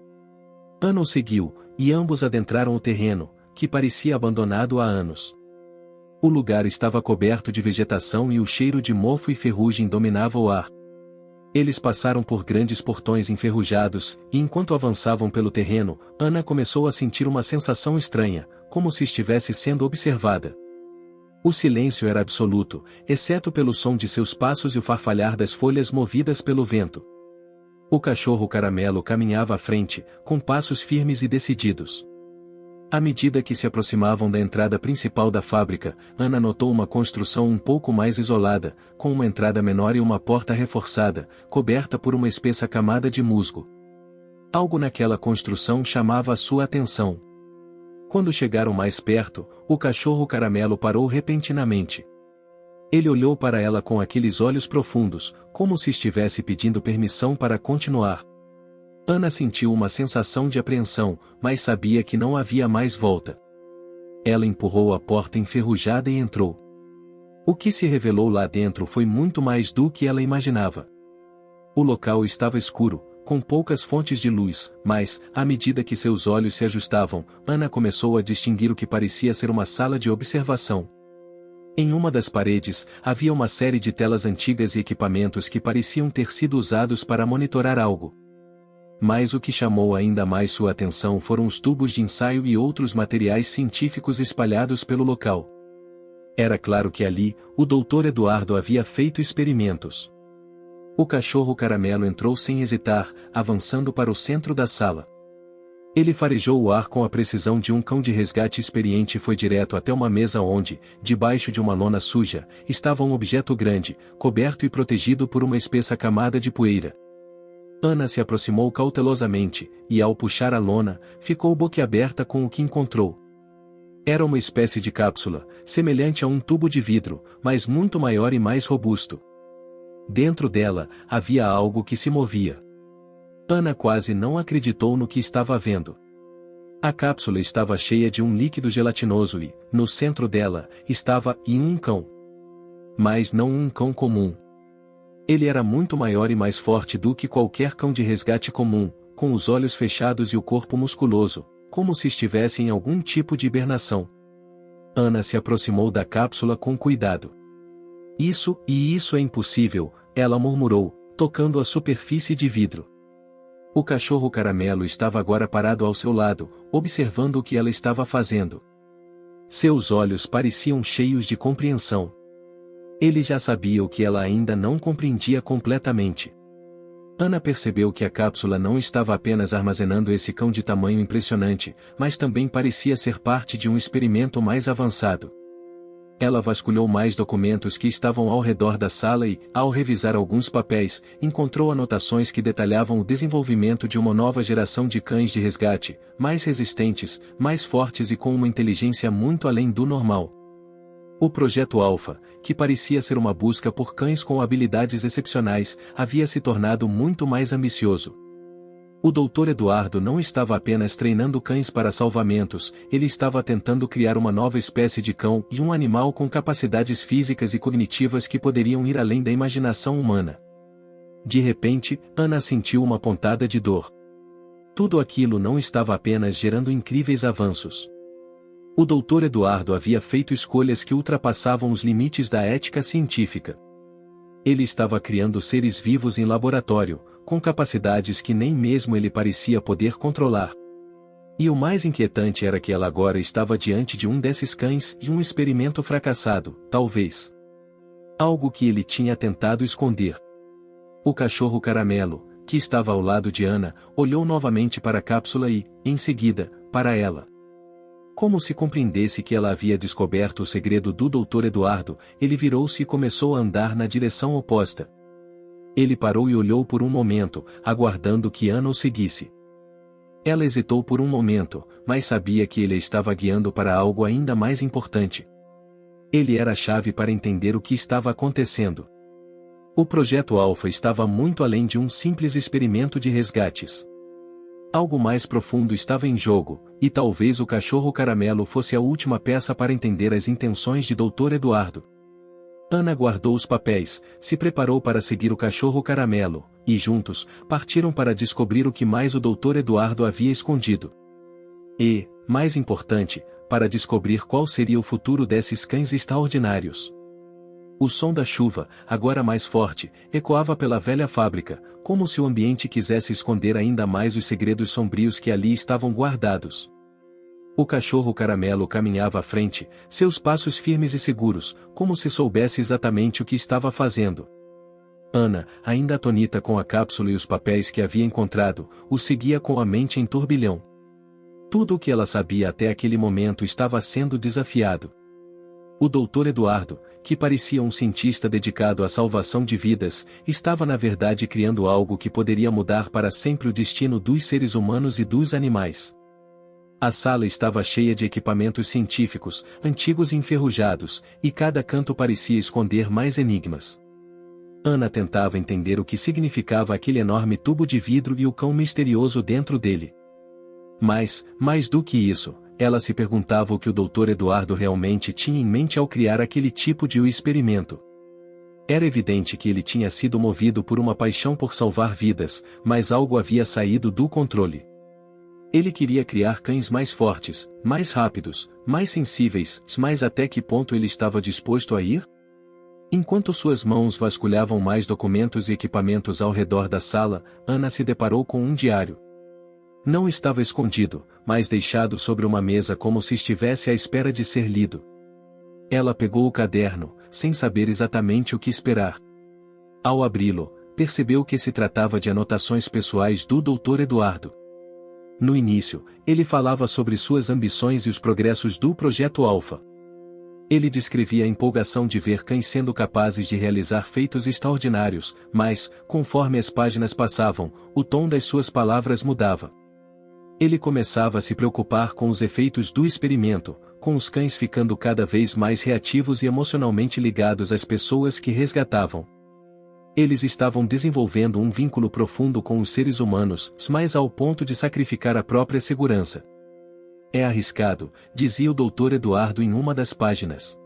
Ana o seguiu, e ambos adentraram o terreno, que parecia abandonado há anos. O lugar estava coberto de vegetação e o cheiro de mofo e ferrugem dominava o ar. Eles passaram por grandes portões enferrujados, e enquanto avançavam pelo terreno, Ana começou a sentir uma sensação estranha, como se estivesse sendo observada. O silêncio era absoluto, exceto pelo som de seus passos e o farfalhar das folhas movidas pelo vento. O cachorro Caramelo caminhava à frente, com passos firmes e decididos. À medida que se aproximavam da entrada principal da fábrica, Ana notou uma construção um pouco mais isolada, com uma entrada menor e uma porta reforçada, coberta por uma espessa camada de musgo. Algo naquela construção chamava a sua atenção. Quando chegaram mais perto, o cachorro Caramelo parou repentinamente. Ele olhou para ela com aqueles olhos profundos, como se estivesse pedindo permissão para continuar. Ana sentiu uma sensação de apreensão, mas sabia que não havia mais volta. Ela empurrou a porta enferrujada e entrou. O que se revelou lá dentro foi muito mais do que ela imaginava. O local estava escuro, com poucas fontes de luz, mas, à medida que seus olhos se ajustavam, Ana começou a distinguir o que parecia ser uma sala de observação. Em uma das paredes, havia uma série de telas antigas e equipamentos que pareciam ter sido usados para monitorar algo. Mas o que chamou ainda mais sua atenção foram os tubos de ensaio e outros materiais científicos espalhados pelo local. Era claro que ali, o Dr. Eduardo havia feito experimentos. O cachorro Caramelo entrou sem hesitar, avançando para o centro da sala. Ele farejou o ar com a precisão de um cão de resgate experiente e foi direto até uma mesa onde, debaixo de uma lona suja, estava um objeto grande, coberto e protegido por uma espessa camada de poeira. Ana se aproximou cautelosamente, e ao puxar a lona, ficou boquiaberta com o que encontrou. Era uma espécie de cápsula, semelhante a um tubo de vidro, mas muito maior e mais robusto. Dentro dela, havia algo que se movia. Ana quase não acreditou no que estava vendo. A cápsula estava cheia de um líquido gelatinoso e, no centro dela, estava um cão. Mas não um cão comum. Ele era muito maior e mais forte do que qualquer cão de resgate comum, com os olhos fechados e o corpo musculoso, como se estivesse em algum tipo de hibernação. Ana se aproximou da cápsula com cuidado. Isso é impossível, ela murmurou, tocando a superfície de vidro. O cachorro Caramelo estava agora parado ao seu lado, observando o que ela estava fazendo. Seus olhos pareciam cheios de compreensão. Ele já sabia o que ela ainda não compreendia completamente. Ana percebeu que a cápsula não estava apenas armazenando esse cão de tamanho impressionante, mas também parecia ser parte de um experimento mais avançado. Ela vasculhou mais documentos que estavam ao redor da sala e, ao revisar alguns papéis, encontrou anotações que detalhavam o desenvolvimento de uma nova geração de cães de resgate, mais resistentes, mais fortes e com uma inteligência muito além do normal. O Projeto Alpha, que parecia ser uma busca por cães com habilidades excepcionais, havia se tornado muito mais ambicioso. O Dr. Eduardo não estava apenas treinando cães para salvamentos, ele estava tentando criar uma nova espécie de cão e um animal com capacidades físicas e cognitivas que poderiam ir além da imaginação humana. De repente, Ana sentiu uma pontada de dor. Tudo aquilo não estava apenas gerando incríveis avanços. O Dr. Eduardo havia feito escolhas que ultrapassavam os limites da ética científica. Ele estava criando seres vivos em laboratório, com capacidades que nem mesmo ele parecia poder controlar. E o mais inquietante era que ela agora estava diante de um desses cães e um experimento fracassado, talvez. Algo que ele tinha tentado esconder. O cachorro Caramelo, que estava ao lado de Ana, olhou novamente para a cápsula e, em seguida, para ela. Como se compreendesse que ela havia descoberto o segredo do Dr. Eduardo, ele virou-se e começou a andar na direção oposta. Ele parou e olhou por um momento, aguardando que Ana o seguisse. Ela hesitou por um momento, mas sabia que ele a estava guiando para algo ainda mais importante. Ele era a chave para entender o que estava acontecendo. O Projeto Alpha estava muito além de um simples experimento de resgates. Algo mais profundo estava em jogo, e talvez o cachorro Caramelo fosse a última peça para entender as intenções de Dr. Eduardo. Ana guardou os papéis, se preparou para seguir o cachorro Caramelo, e juntos, partiram para descobrir o que mais o Dr. Eduardo havia escondido. E, mais importante, para descobrir qual seria o futuro desses cães extraordinários. O som da chuva, agora mais forte, ecoava pela velha fábrica, como se o ambiente quisesse esconder ainda mais os segredos sombrios que ali estavam guardados. O cachorro Caramelo caminhava à frente, seus passos firmes e seguros, como se soubesse exatamente o que estava fazendo. Ana, ainda atônita com a cápsula e os papéis que havia encontrado, o seguia com a mente em turbilhão. Tudo o que ela sabia até aquele momento estava sendo desafiado. O Dr. Eduardo, que parecia um cientista dedicado à salvação de vidas, estava na verdade criando algo que poderia mudar para sempre o destino dos seres humanos e dos animais. A sala estava cheia de equipamentos científicos, antigos e enferrujados, e cada canto parecia esconder mais enigmas. Ana tentava entender o que significava aquele enorme tubo de vidro e o cão misterioso dentro dele. Mas, mais do que isso, ela se perguntava o que o Dr. Eduardo realmente tinha em mente ao criar aquele tipo de experimento. Era evidente que ele tinha sido movido por uma paixão por salvar vidas, mas algo havia saído do controle. Ele queria criar cães mais fortes, mais rápidos, mais sensíveis, mas até que ponto ele estava disposto a ir? Enquanto suas mãos vasculhavam mais documentos e equipamentos ao redor da sala, Ana se deparou com um diário. Não estava escondido, mas deixado sobre uma mesa como se estivesse à espera de ser lido. Ela pegou o caderno, sem saber exatamente o que esperar. Ao abri-lo, percebeu que se tratava de anotações pessoais do Dr. Eduardo. No início, ele falava sobre suas ambições e os progressos do Projeto Alpha. Ele descrevia a empolgação de ver cães sendo capazes de realizar feitos extraordinários, mas, conforme as páginas passavam, o tom das suas palavras mudava. Ele começava a se preocupar com os efeitos do experimento, com os cães ficando cada vez mais reativos e emocionalmente ligados às pessoas que resgatavam. Eles estavam desenvolvendo um vínculo profundo com os seres humanos, mas ao ponto de sacrificar a própria segurança. É arriscado, dizia o Dr. Eduardo em uma das páginas.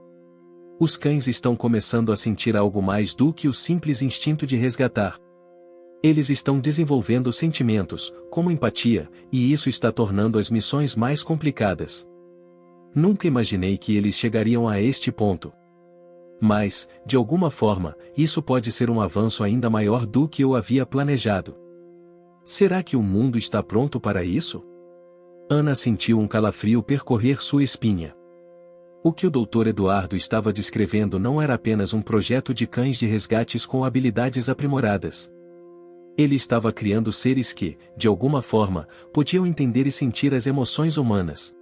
Os cães estão começando a sentir algo mais do que o simples instinto de resgatar. Eles estão desenvolvendo sentimentos, como empatia, e isso está tornando as missões mais complicadas. Nunca imaginei que eles chegariam a este ponto. Mas, de alguma forma, isso pode ser um avanço ainda maior do que eu havia planejado. Será que o mundo está pronto para isso? Ana sentiu um calafrio percorrer sua espinha. O que o Dr. Eduardo estava descrevendo não era apenas um projeto de cães de resgates com habilidades aprimoradas. Ele estava criando seres que, de alguma forma, podiam entender e sentir as emoções humanas.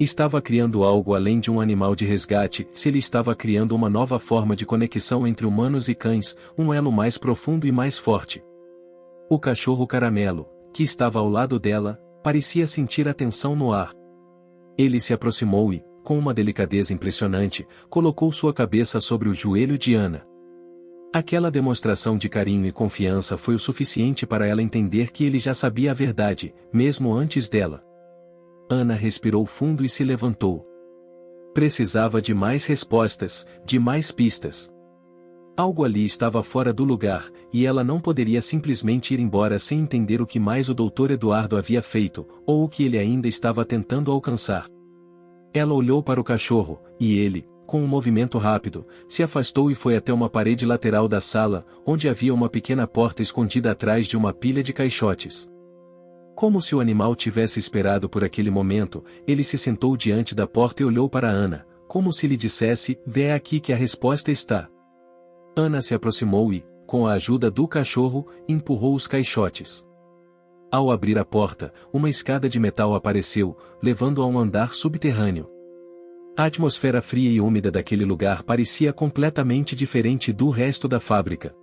Estava criando algo além de um animal de resgate, se ele estava criando uma nova forma de conexão entre humanos e cães, um elo mais profundo e mais forte. O cachorro caramelo, que estava ao lado dela, parecia sentir a tensão no ar. Ele se aproximou e, com uma delicadeza impressionante, colocou sua cabeça sobre o joelho de Ana. Aquela demonstração de carinho e confiança foi o suficiente para ela entender que ele já sabia a verdade, mesmo antes dela. Ana respirou fundo e se levantou. Precisava de mais respostas, de mais pistas. Algo ali estava fora do lugar, e ela não poderia simplesmente ir embora sem entender o que mais o Dr. Eduardo havia feito, ou o que ele ainda estava tentando alcançar. Ela olhou para o cachorro, e ele, com um movimento rápido, se afastou e foi até uma parede lateral da sala, onde havia uma pequena porta escondida atrás de uma pilha de caixotes. Como se o animal tivesse esperado por aquele momento, ele se sentou diante da porta e olhou para Ana, como se lhe dissesse: "Vê aqui que a resposta está." Ana se aproximou e, com a ajuda do cachorro, empurrou os caixotes. Ao abrir a porta, uma escada de metal apareceu, levando a um andar subterrâneo. A atmosfera fria e úmida daquele lugar parecia completamente diferente do resto da fábrica.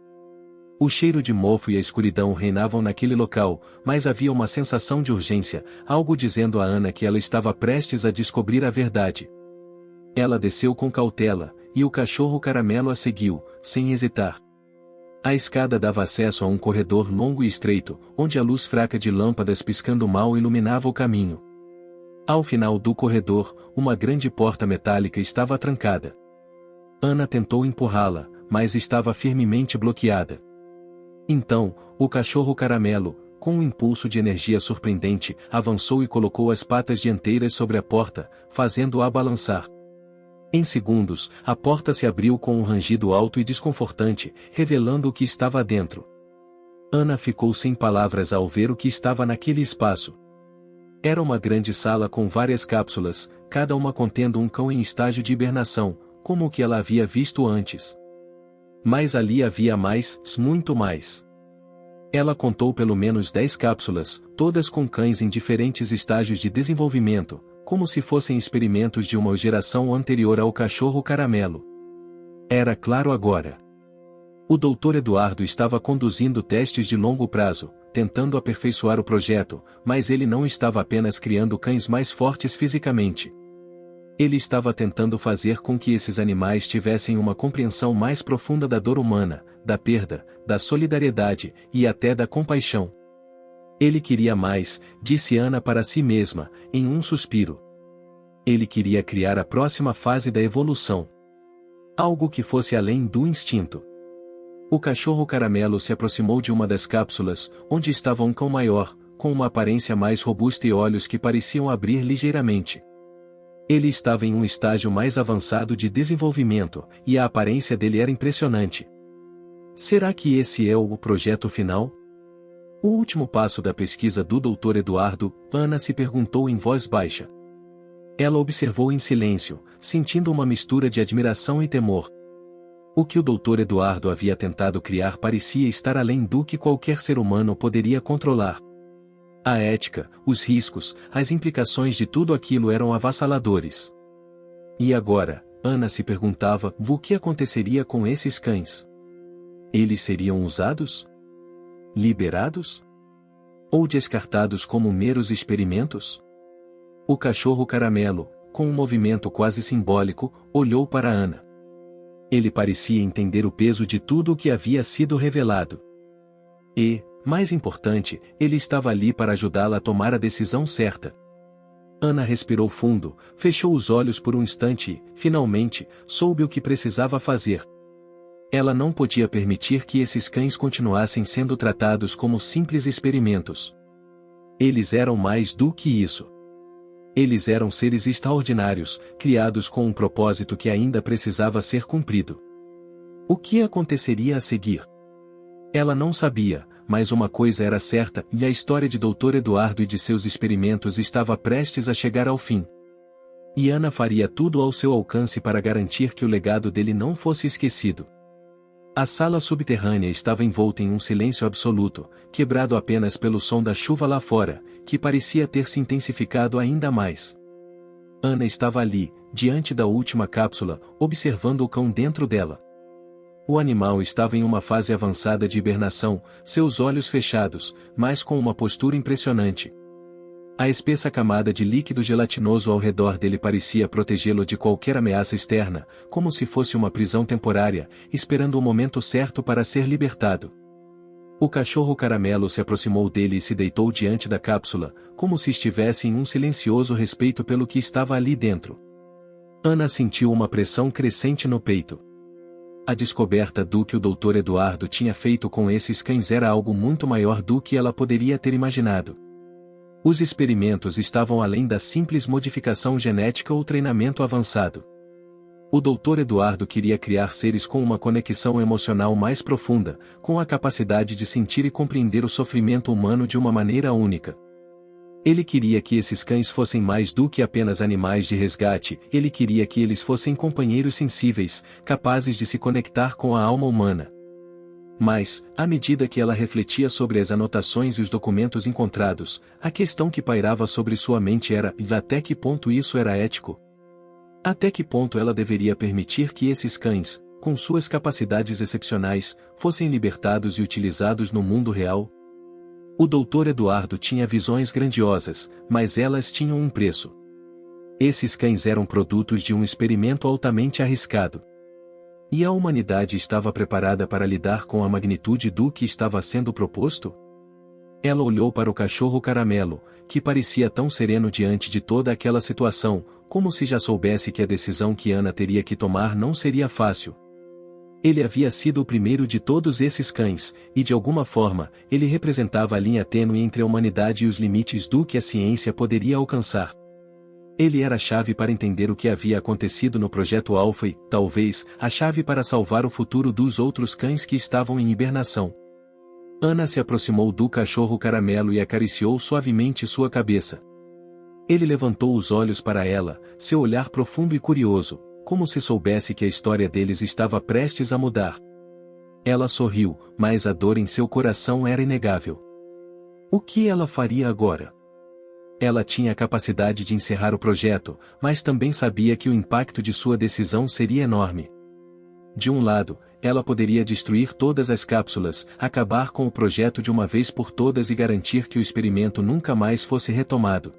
O cheiro de mofo e a escuridão reinavam naquele local, mas havia uma sensação de urgência, algo dizendo a Ana que ela estava prestes a descobrir a verdade. Ela desceu com cautela, e o cachorro caramelo a seguiu, sem hesitar. A escada dava acesso a um corredor longo e estreito, onde a luz fraca de lâmpadas piscando mal iluminava o caminho. Ao final do corredor, uma grande porta metálica estava trancada. Ana tentou empurrá-la, mas estava firmemente bloqueada. Então, o cachorro caramelo, com um impulso de energia surpreendente, avançou e colocou as patas dianteiras sobre a porta, fazendo-a balançar. Em segundos, a porta se abriu com um rangido alto e desconfortante, revelando o que estava dentro. Ana ficou sem palavras ao ver o que estava naquele espaço. Era uma grande sala com várias cápsulas, cada uma contendo um cão em estágio de hibernação, como o que ela havia visto antes. Mas ali havia mais, muito mais. Ela contou pelo menos 10 cápsulas, todas com cães em diferentes estágios de desenvolvimento, como se fossem experimentos de uma geração anterior ao cachorro caramelo. Era claro agora. O Dr. Eduardo estava conduzindo testes de longo prazo, tentando aperfeiçoar o projeto, mas ele não estava apenas criando cães mais fortes fisicamente. Ele estava tentando fazer com que esses animais tivessem uma compreensão mais profunda da dor humana, da perda, da solidariedade e até da compaixão. Ele queria mais, disse Ana para si mesma, em um suspiro. Ele queria criar a próxima fase da evolução. Algo que fosse além do instinto. O cachorro caramelo se aproximou de uma das cápsulas, onde estava um cão maior, com uma aparência mais robusta e olhos que pareciam abrir ligeiramente. Ele estava em um estágio mais avançado de desenvolvimento, e a aparência dele era impressionante. Será que esse é o projeto final? O último passo da pesquisa do Dr. Eduardo, Ana se perguntou em voz baixa. Ela observou em silêncio, sentindo uma mistura de admiração e temor. O que o Dr. Eduardo havia tentado criar parecia estar além do que qualquer ser humano poderia controlar. A ética, os riscos, as implicações de tudo aquilo eram avassaladores. E agora, Ana se perguntava, o que aconteceria com esses cães? Eles seriam usados? Liberados? Ou descartados como meros experimentos? O cachorro caramelo, com um movimento quase simbólico, olhou para Ana. Ele parecia entender o peso de tudo o que havia sido revelado. E, mais importante, ele estava ali para ajudá-la a tomar a decisão certa. Ana respirou fundo, fechou os olhos por um instante e, finalmente, soube o que precisava fazer. Ela não podia permitir que esses cães continuassem sendo tratados como simples experimentos. Eles eram mais do que isso. Eles eram seres extraordinários, criados com um propósito que ainda precisava ser cumprido. O que aconteceria a seguir? Ela não sabia, mas uma coisa era certa, e a história de Dr. Eduardo e de seus experimentos estava prestes a chegar ao fim. E Ana faria tudo ao seu alcance para garantir que o legado dele não fosse esquecido. A sala subterrânea estava envolta em um silêncio absoluto, quebrado apenas pelo som da chuva lá fora, que parecia ter se intensificado ainda mais. Ana estava ali, diante da última cápsula, observando o cão dentro dela. O animal estava em uma fase avançada de hibernação, seus olhos fechados, mas com uma postura impressionante. A espessa camada de líquido gelatinoso ao redor dele parecia protegê-lo de qualquer ameaça externa, como se fosse uma prisão temporária, esperando o momento certo para ser libertado. O cachorro caramelo se aproximou dele e se deitou diante da cápsula, como se estivesse em um silencioso respeito pelo que estava ali dentro. Ana sentiu uma pressão crescente no peito. A descoberta do que o Dr. Eduardo tinha feito com esses cães era algo muito maior do que ela poderia ter imaginado. Os experimentos estavam além da simples modificação genética ou treinamento avançado. O Dr. Eduardo queria criar seres com uma conexão emocional mais profunda, com a capacidade de sentir e compreender o sofrimento humano de uma maneira única. Ele queria que esses cães fossem mais do que apenas animais de resgate, ele queria que eles fossem companheiros sensíveis, capazes de se conectar com a alma humana. Mas, à medida que ela refletia sobre as anotações e os documentos encontrados, a questão que pairava sobre sua mente era: até que ponto isso era ético? Até que ponto ela deveria permitir que esses cães, com suas capacidades excepcionais, fossem libertados e utilizados no mundo real? O Dr. Eduardo tinha visões grandiosas, mas elas tinham um preço. Esses cães eram produtos de um experimento altamente arriscado. E a humanidade estava preparada para lidar com a magnitude do que estava sendo proposto? Ela olhou para o cachorro caramelo, que parecia tão sereno diante de toda aquela situação, como se já soubesse que a decisão que Ana teria que tomar não seria fácil. Ele havia sido o primeiro de todos esses cães, e de alguma forma, ele representava a linha tênue entre a humanidade e os limites do que a ciência poderia alcançar. Ele era a chave para entender o que havia acontecido no Projeto Alpha e, talvez, a chave para salvar o futuro dos outros cães que estavam em hibernação. Ana se aproximou do cachorro caramelo e acariciou suavemente sua cabeça. Ele levantou os olhos para ela, seu olhar profundo e curioso, como se soubesse que a história deles estava prestes a mudar. Ela sorriu, mas a dor em seu coração era inegável. O que ela faria agora? Ela tinha a capacidade de encerrar o projeto, mas também sabia que o impacto de sua decisão seria enorme. De um lado, ela poderia destruir todas as cápsulas, acabar com o projeto de uma vez por todas e garantir que o experimento nunca mais fosse retomado.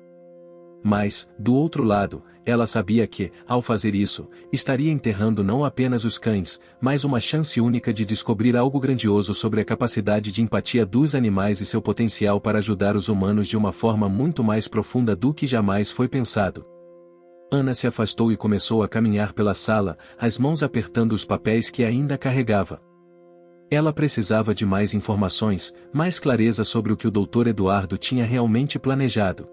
Mas, do outro lado, ela sabia que, ao fazer isso, estaria enterrando não apenas os cães, mas uma chance única de descobrir algo grandioso sobre a capacidade de empatia dos animais e seu potencial para ajudar os humanos de uma forma muito mais profunda do que jamais foi pensado. Ana se afastou e começou a caminhar pela sala, as mãos apertando os papéis que ainda carregava. Ela precisava de mais informações, mais clareza sobre o que o Dr. Eduardo tinha realmente planejado.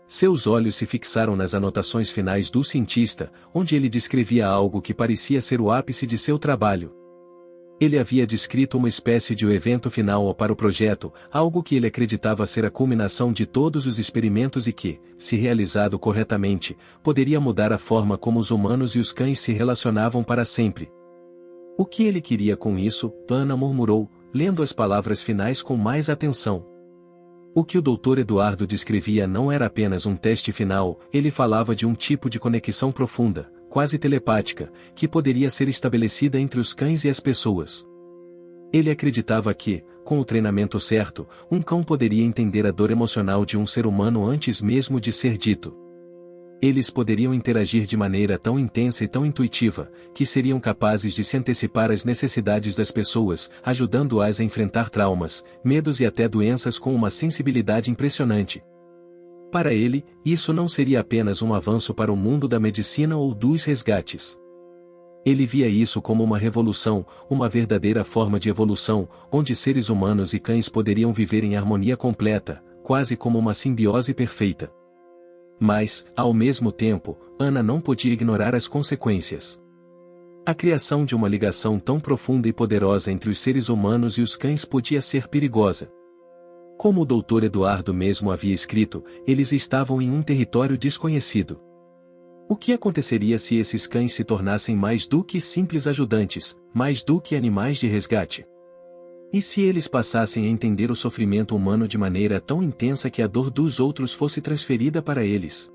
Seus olhos se fixaram nas anotações finais do cientista, onde ele descrevia algo que parecia ser o ápice de seu trabalho. Ele havia descrito uma espécie de evento final para o projeto, algo que ele acreditava ser a culminação de todos os experimentos e que, se realizado corretamente, poderia mudar a forma como os humanos e os cães se relacionavam para sempre. O que ele queria com isso? Ana murmurou, lendo as palavras finais com mais atenção. O que o Dr. Eduardo descrevia não era apenas um teste final, ele falava de um tipo de conexão profunda, quase telepática, que poderia ser estabelecida entre os cães e as pessoas. Ele acreditava que, com o treinamento certo, um cão poderia entender a dor emocional de um ser humano antes mesmo de ser dito. Eles poderiam interagir de maneira tão intensa e tão intuitiva, que seriam capazes de se antecipar às necessidades das pessoas, ajudando-as a enfrentar traumas, medos e até doenças com uma sensibilidade impressionante. Para ele, isso não seria apenas um avanço para o mundo da medicina ou dos resgates. Ele via isso como uma revolução, uma verdadeira forma de evolução, onde seres humanos e cães poderiam viver em harmonia completa, quase como uma simbiose perfeita. Mas, ao mesmo tempo, Ana não podia ignorar as consequências. A criação de uma ligação tão profunda e poderosa entre os seres humanos e os cães podia ser perigosa. Como o Dr. Eduardo mesmo havia escrito, eles estavam em um território desconhecido. O que aconteceria se esses cães se tornassem mais do que simples ajudantes, mais do que animais de resgate? E se eles passassem a entender o sofrimento humano de maneira tão intensa que a dor dos outros fosse transferida para eles?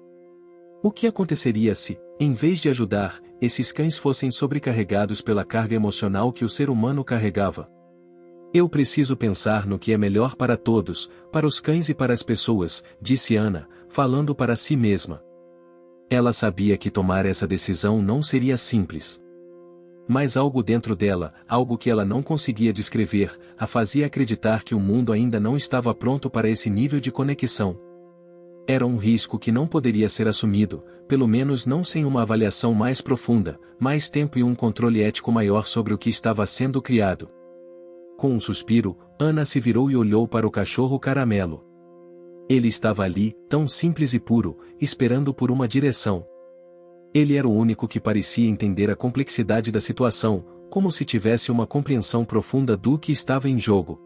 O que aconteceria se, em vez de ajudar, esses cães fossem sobrecarregados pela carga emocional que o ser humano carregava? Eu preciso pensar no que é melhor para todos, para os cães e para as pessoas, disse Ana, falando para si mesma. Ela sabia que tomar essa decisão não seria simples. Mas algo dentro dela, algo que ela não conseguia descrever, a fazia acreditar que o mundo ainda não estava pronto para esse nível de conexão. Era um risco que não poderia ser assumido, pelo menos não sem uma avaliação mais profunda, mais tempo e um controle ético maior sobre o que estava sendo criado. Com um suspiro, Ana se virou e olhou para o cachorro caramelo. Ele estava ali, tão simples e puro, esperando por uma direção. Ele era o único que parecia entender a complexidade da situação, como se tivesse uma compreensão profunda do que estava em jogo.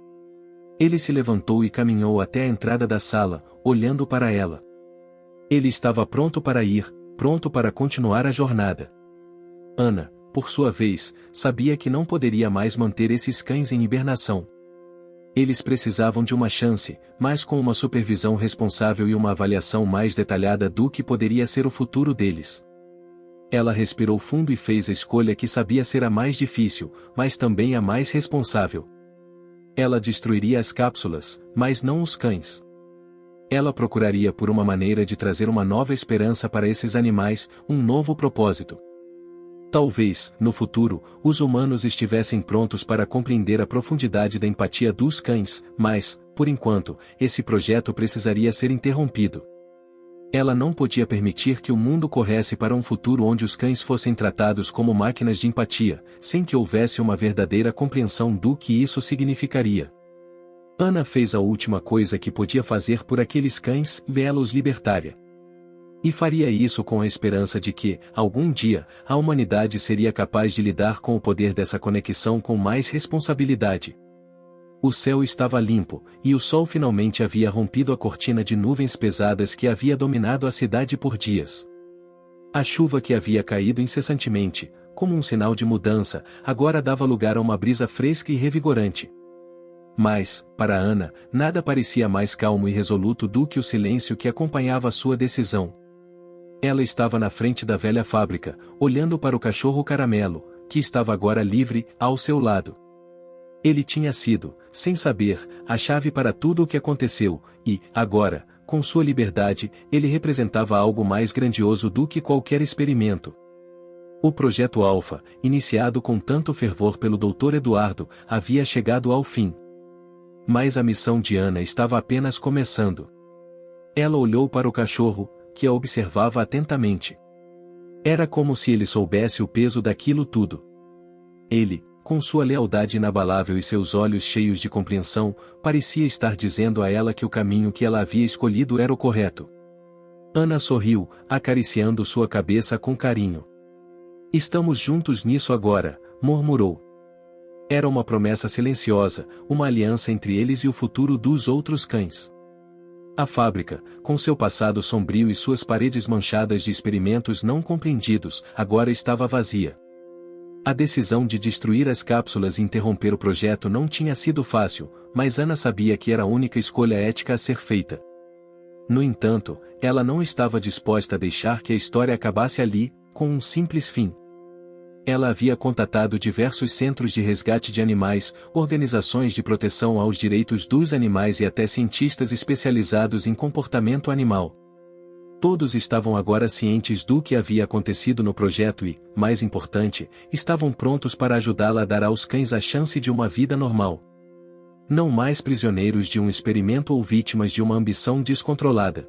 Ele se levantou e caminhou até a entrada da sala, olhando para ela. Ele estava pronto para ir, pronto para continuar a jornada. Ana, por sua vez, sabia que não poderia mais manter esses cães em hibernação. Eles precisavam de uma chance, mas com uma supervisão responsável e uma avaliação mais detalhada do que poderia ser o futuro deles. Ela respirou fundo e fez a escolha que sabia ser a mais difícil, mas também a mais responsável. Ela destruiria as cápsulas, mas não os cães. Ela procuraria por uma maneira de trazer uma nova esperança para esses animais, um novo propósito. Talvez, no futuro, os humanos estivessem prontos para compreender a profundidade da empatia dos cães, mas, por enquanto, esse projeto precisaria ser interrompido. Ela não podia permitir que o mundo corresse para um futuro onde os cães fossem tratados como máquinas de empatia, sem que houvesse uma verdadeira compreensão do que isso significaria. Ana fez a última coisa que podia fazer por aqueles cães e ela os libertaria. E faria isso com a esperança de que, algum dia, a humanidade seria capaz de lidar com o poder dessa conexão com mais responsabilidade. O céu estava limpo, e o sol finalmente havia rompido a cortina de nuvens pesadas que havia dominado a cidade por dias. A chuva que havia caído incessantemente, como um sinal de mudança, agora dava lugar a uma brisa fresca e revigorante. Mas, para Ana, nada parecia mais calmo e resoluto do que o silêncio que acompanhava a sua decisão. Ela estava na frente da velha fábrica, olhando para o cachorro caramelo, que estava agora livre, ao seu lado. Ele tinha sido, sem saber, a chave para tudo o que aconteceu, e, agora, com sua liberdade, ele representava algo mais grandioso do que qualquer experimento. O projeto Alpha, iniciado com tanto fervor pelo Dr. Eduardo, havia chegado ao fim. Mas a missão de Ana estava apenas começando. Ela olhou para o cachorro, que a observava atentamente. Era como se ele soubesse o peso daquilo tudo. Ele, com sua lealdade inabalável e seus olhos cheios de compreensão, parecia estar dizendo a ela que o caminho que ela havia escolhido era o correto. Ana sorriu, acariciando sua cabeça com carinho. "Estamos juntos nisso agora", murmurou. Era uma promessa silenciosa, uma aliança entre eles e o futuro dos outros cães. A fábrica, com seu passado sombrio e suas paredes manchadas de experimentos não compreendidos, agora estava vazia. A decisão de destruir as cápsulas e interromper o projeto não tinha sido fácil, mas Ana sabia que era a única escolha ética a ser feita. No entanto, ela não estava disposta a deixar que a história acabasse ali, com um simples fim. Ela havia contatado diversos centros de resgate de animais, organizações de proteção aos direitos dos animais e até cientistas especializados em comportamento animal. Todos estavam agora cientes do que havia acontecido no projeto e, mais importante, estavam prontos para ajudá-la a dar aos cães a chance de uma vida normal. Não mais prisioneiros de um experimento ou vítimas de uma ambição descontrolada.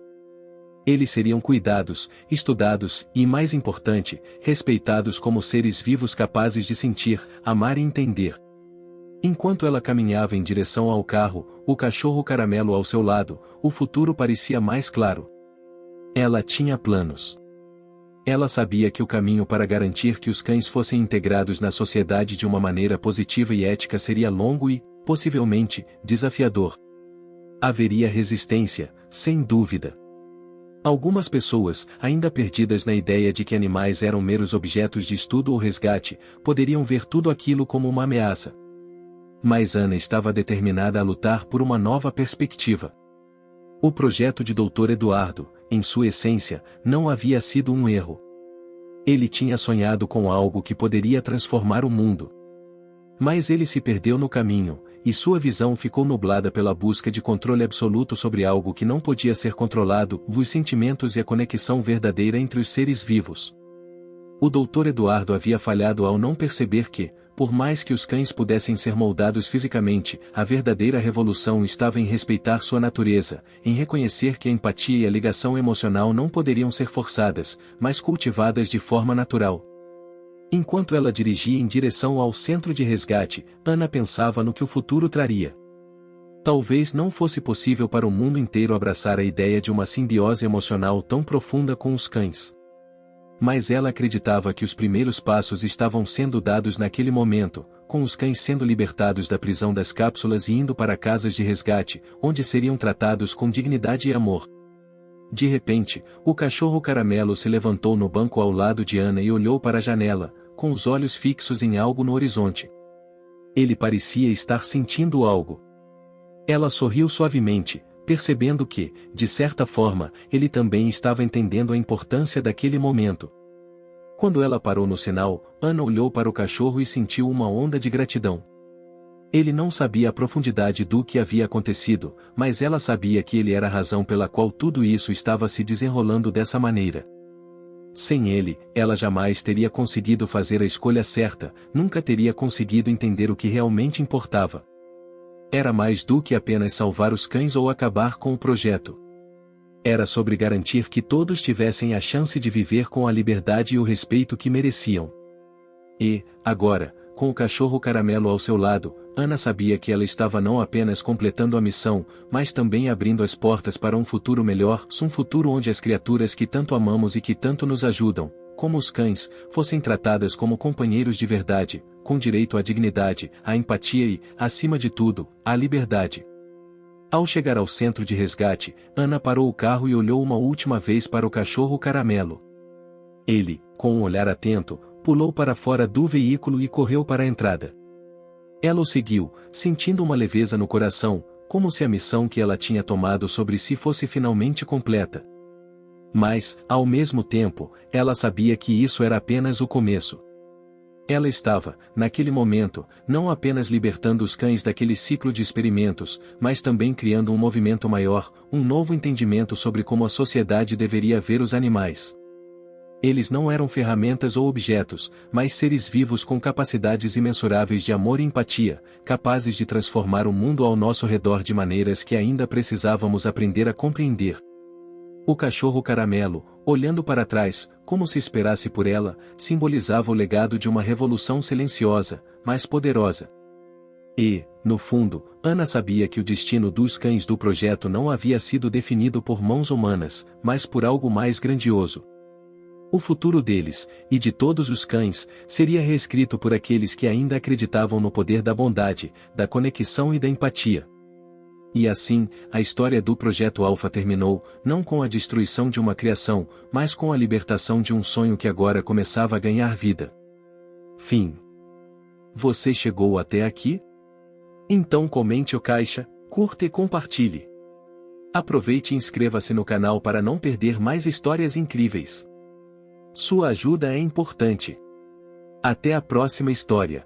Eles seriam cuidados, estudados e, mais importante, respeitados como seres vivos capazes de sentir, amar e entender. Enquanto ela caminhava em direção ao carro, o cachorro caramelo ao seu lado, o futuro parecia mais claro. Ela tinha planos. Ela sabia que o caminho para garantir que os cães fossem integrados na sociedade de uma maneira positiva e ética seria longo e, possivelmente, desafiador. Haveria resistência, sem dúvida. Algumas pessoas, ainda perdidas na ideia de que animais eram meros objetos de estudo ou resgate, poderiam ver tudo aquilo como uma ameaça. Mas Ana estava determinada a lutar por uma nova perspectiva. O projeto de Dr. Eduardo, em sua essência, não havia sido um erro. Ele tinha sonhado com algo que poderia transformar o mundo. Mas ele se perdeu no caminho, e sua visão ficou nublada pela busca de controle absoluto sobre algo que não podia ser controlado, os sentimentos e a conexão verdadeira entre os seres vivos. O Dr. Eduardo havia falhado ao não perceber que, por mais que os cães pudessem ser moldados fisicamente, a verdadeira revolução estava em respeitar sua natureza, em reconhecer que a empatia e a ligação emocional não poderiam ser forçadas, mas cultivadas de forma natural. Enquanto ela dirigia em direção ao centro de resgate, Ana pensava no que o futuro traria. Talvez não fosse possível para o mundo inteiro abraçar a ideia de uma simbiose emocional tão profunda com os cães. Mas ela acreditava que os primeiros passos estavam sendo dados naquele momento, com os cães sendo libertados da prisão das cápsulas e indo para casas de resgate, onde seriam tratados com dignidade e amor. De repente, o cachorro Caramelo se levantou no banco ao lado de Ana e olhou para a janela, com os olhos fixos em algo no horizonte. Ele parecia estar sentindo algo. Ela sorriu suavemente, percebendo que, de certa forma, ele também estava entendendo a importância daquele momento. Quando ela parou no sinal, Ana olhou para o cachorro e sentiu uma onda de gratidão. Ele não sabia a profundidade do que havia acontecido, mas ela sabia que ele era a razão pela qual tudo isso estava se desenrolando dessa maneira. Sem ele, ela jamais teria conseguido fazer a escolha certa, nunca teria conseguido entender o que realmente importava. Era mais do que apenas salvar os cães ou acabar com o projeto. Era sobre garantir que todos tivessem a chance de viver com a liberdade e o respeito que mereciam. E, agora, com o cachorro Caramelo ao seu lado, Ana sabia que ela estava não apenas completando a missão, mas também abrindo as portas para um futuro melhor, um futuro onde as criaturas que tanto amamos e que tanto nos ajudam, como os cães, fossem tratadas como companheiros de verdade, com direito à dignidade, à empatia e, acima de tudo, à liberdade. Ao chegar ao centro de resgate, Ana parou o carro e olhou uma última vez para o cachorro Caramelo. Ele, com um olhar atento, pulou para fora do veículo e correu para a entrada. Ela o seguiu, sentindo uma leveza no coração, como se a missão que ela tinha tomado sobre si fosse finalmente completa. Mas, ao mesmo tempo, ela sabia que isso era apenas o começo. Ela estava, naquele momento, não apenas libertando os cães daquele ciclo de experimentos, mas também criando um movimento maior, um novo entendimento sobre como a sociedade deveria ver os animais. Eles não eram ferramentas ou objetos, mas seres vivos com capacidades imensuráveis de amor e empatia, capazes de transformar o mundo ao nosso redor de maneiras que ainda precisávamos aprender a compreender. O cachorro Caramelo, olhando para trás, como se esperasse por ela, simbolizava o legado de uma revolução silenciosa, mas poderosa. E, no fundo, Ana sabia que o destino dos cães do projeto não havia sido definido por mãos humanas, mas por algo mais grandioso. O futuro deles, e de todos os cães, seria reescrito por aqueles que ainda acreditavam no poder da bondade, da conexão e da empatia. E assim, a história do Projeto Alpha terminou, não com a destruição de uma criação, mas com a libertação de um sonho que agora começava a ganhar vida. Fim. Você chegou até aqui? Então comente o caixa, curta e compartilhe. Aproveite e inscreva-se no canal para não perder mais histórias incríveis. Sua ajuda é importante. Até a próxima história.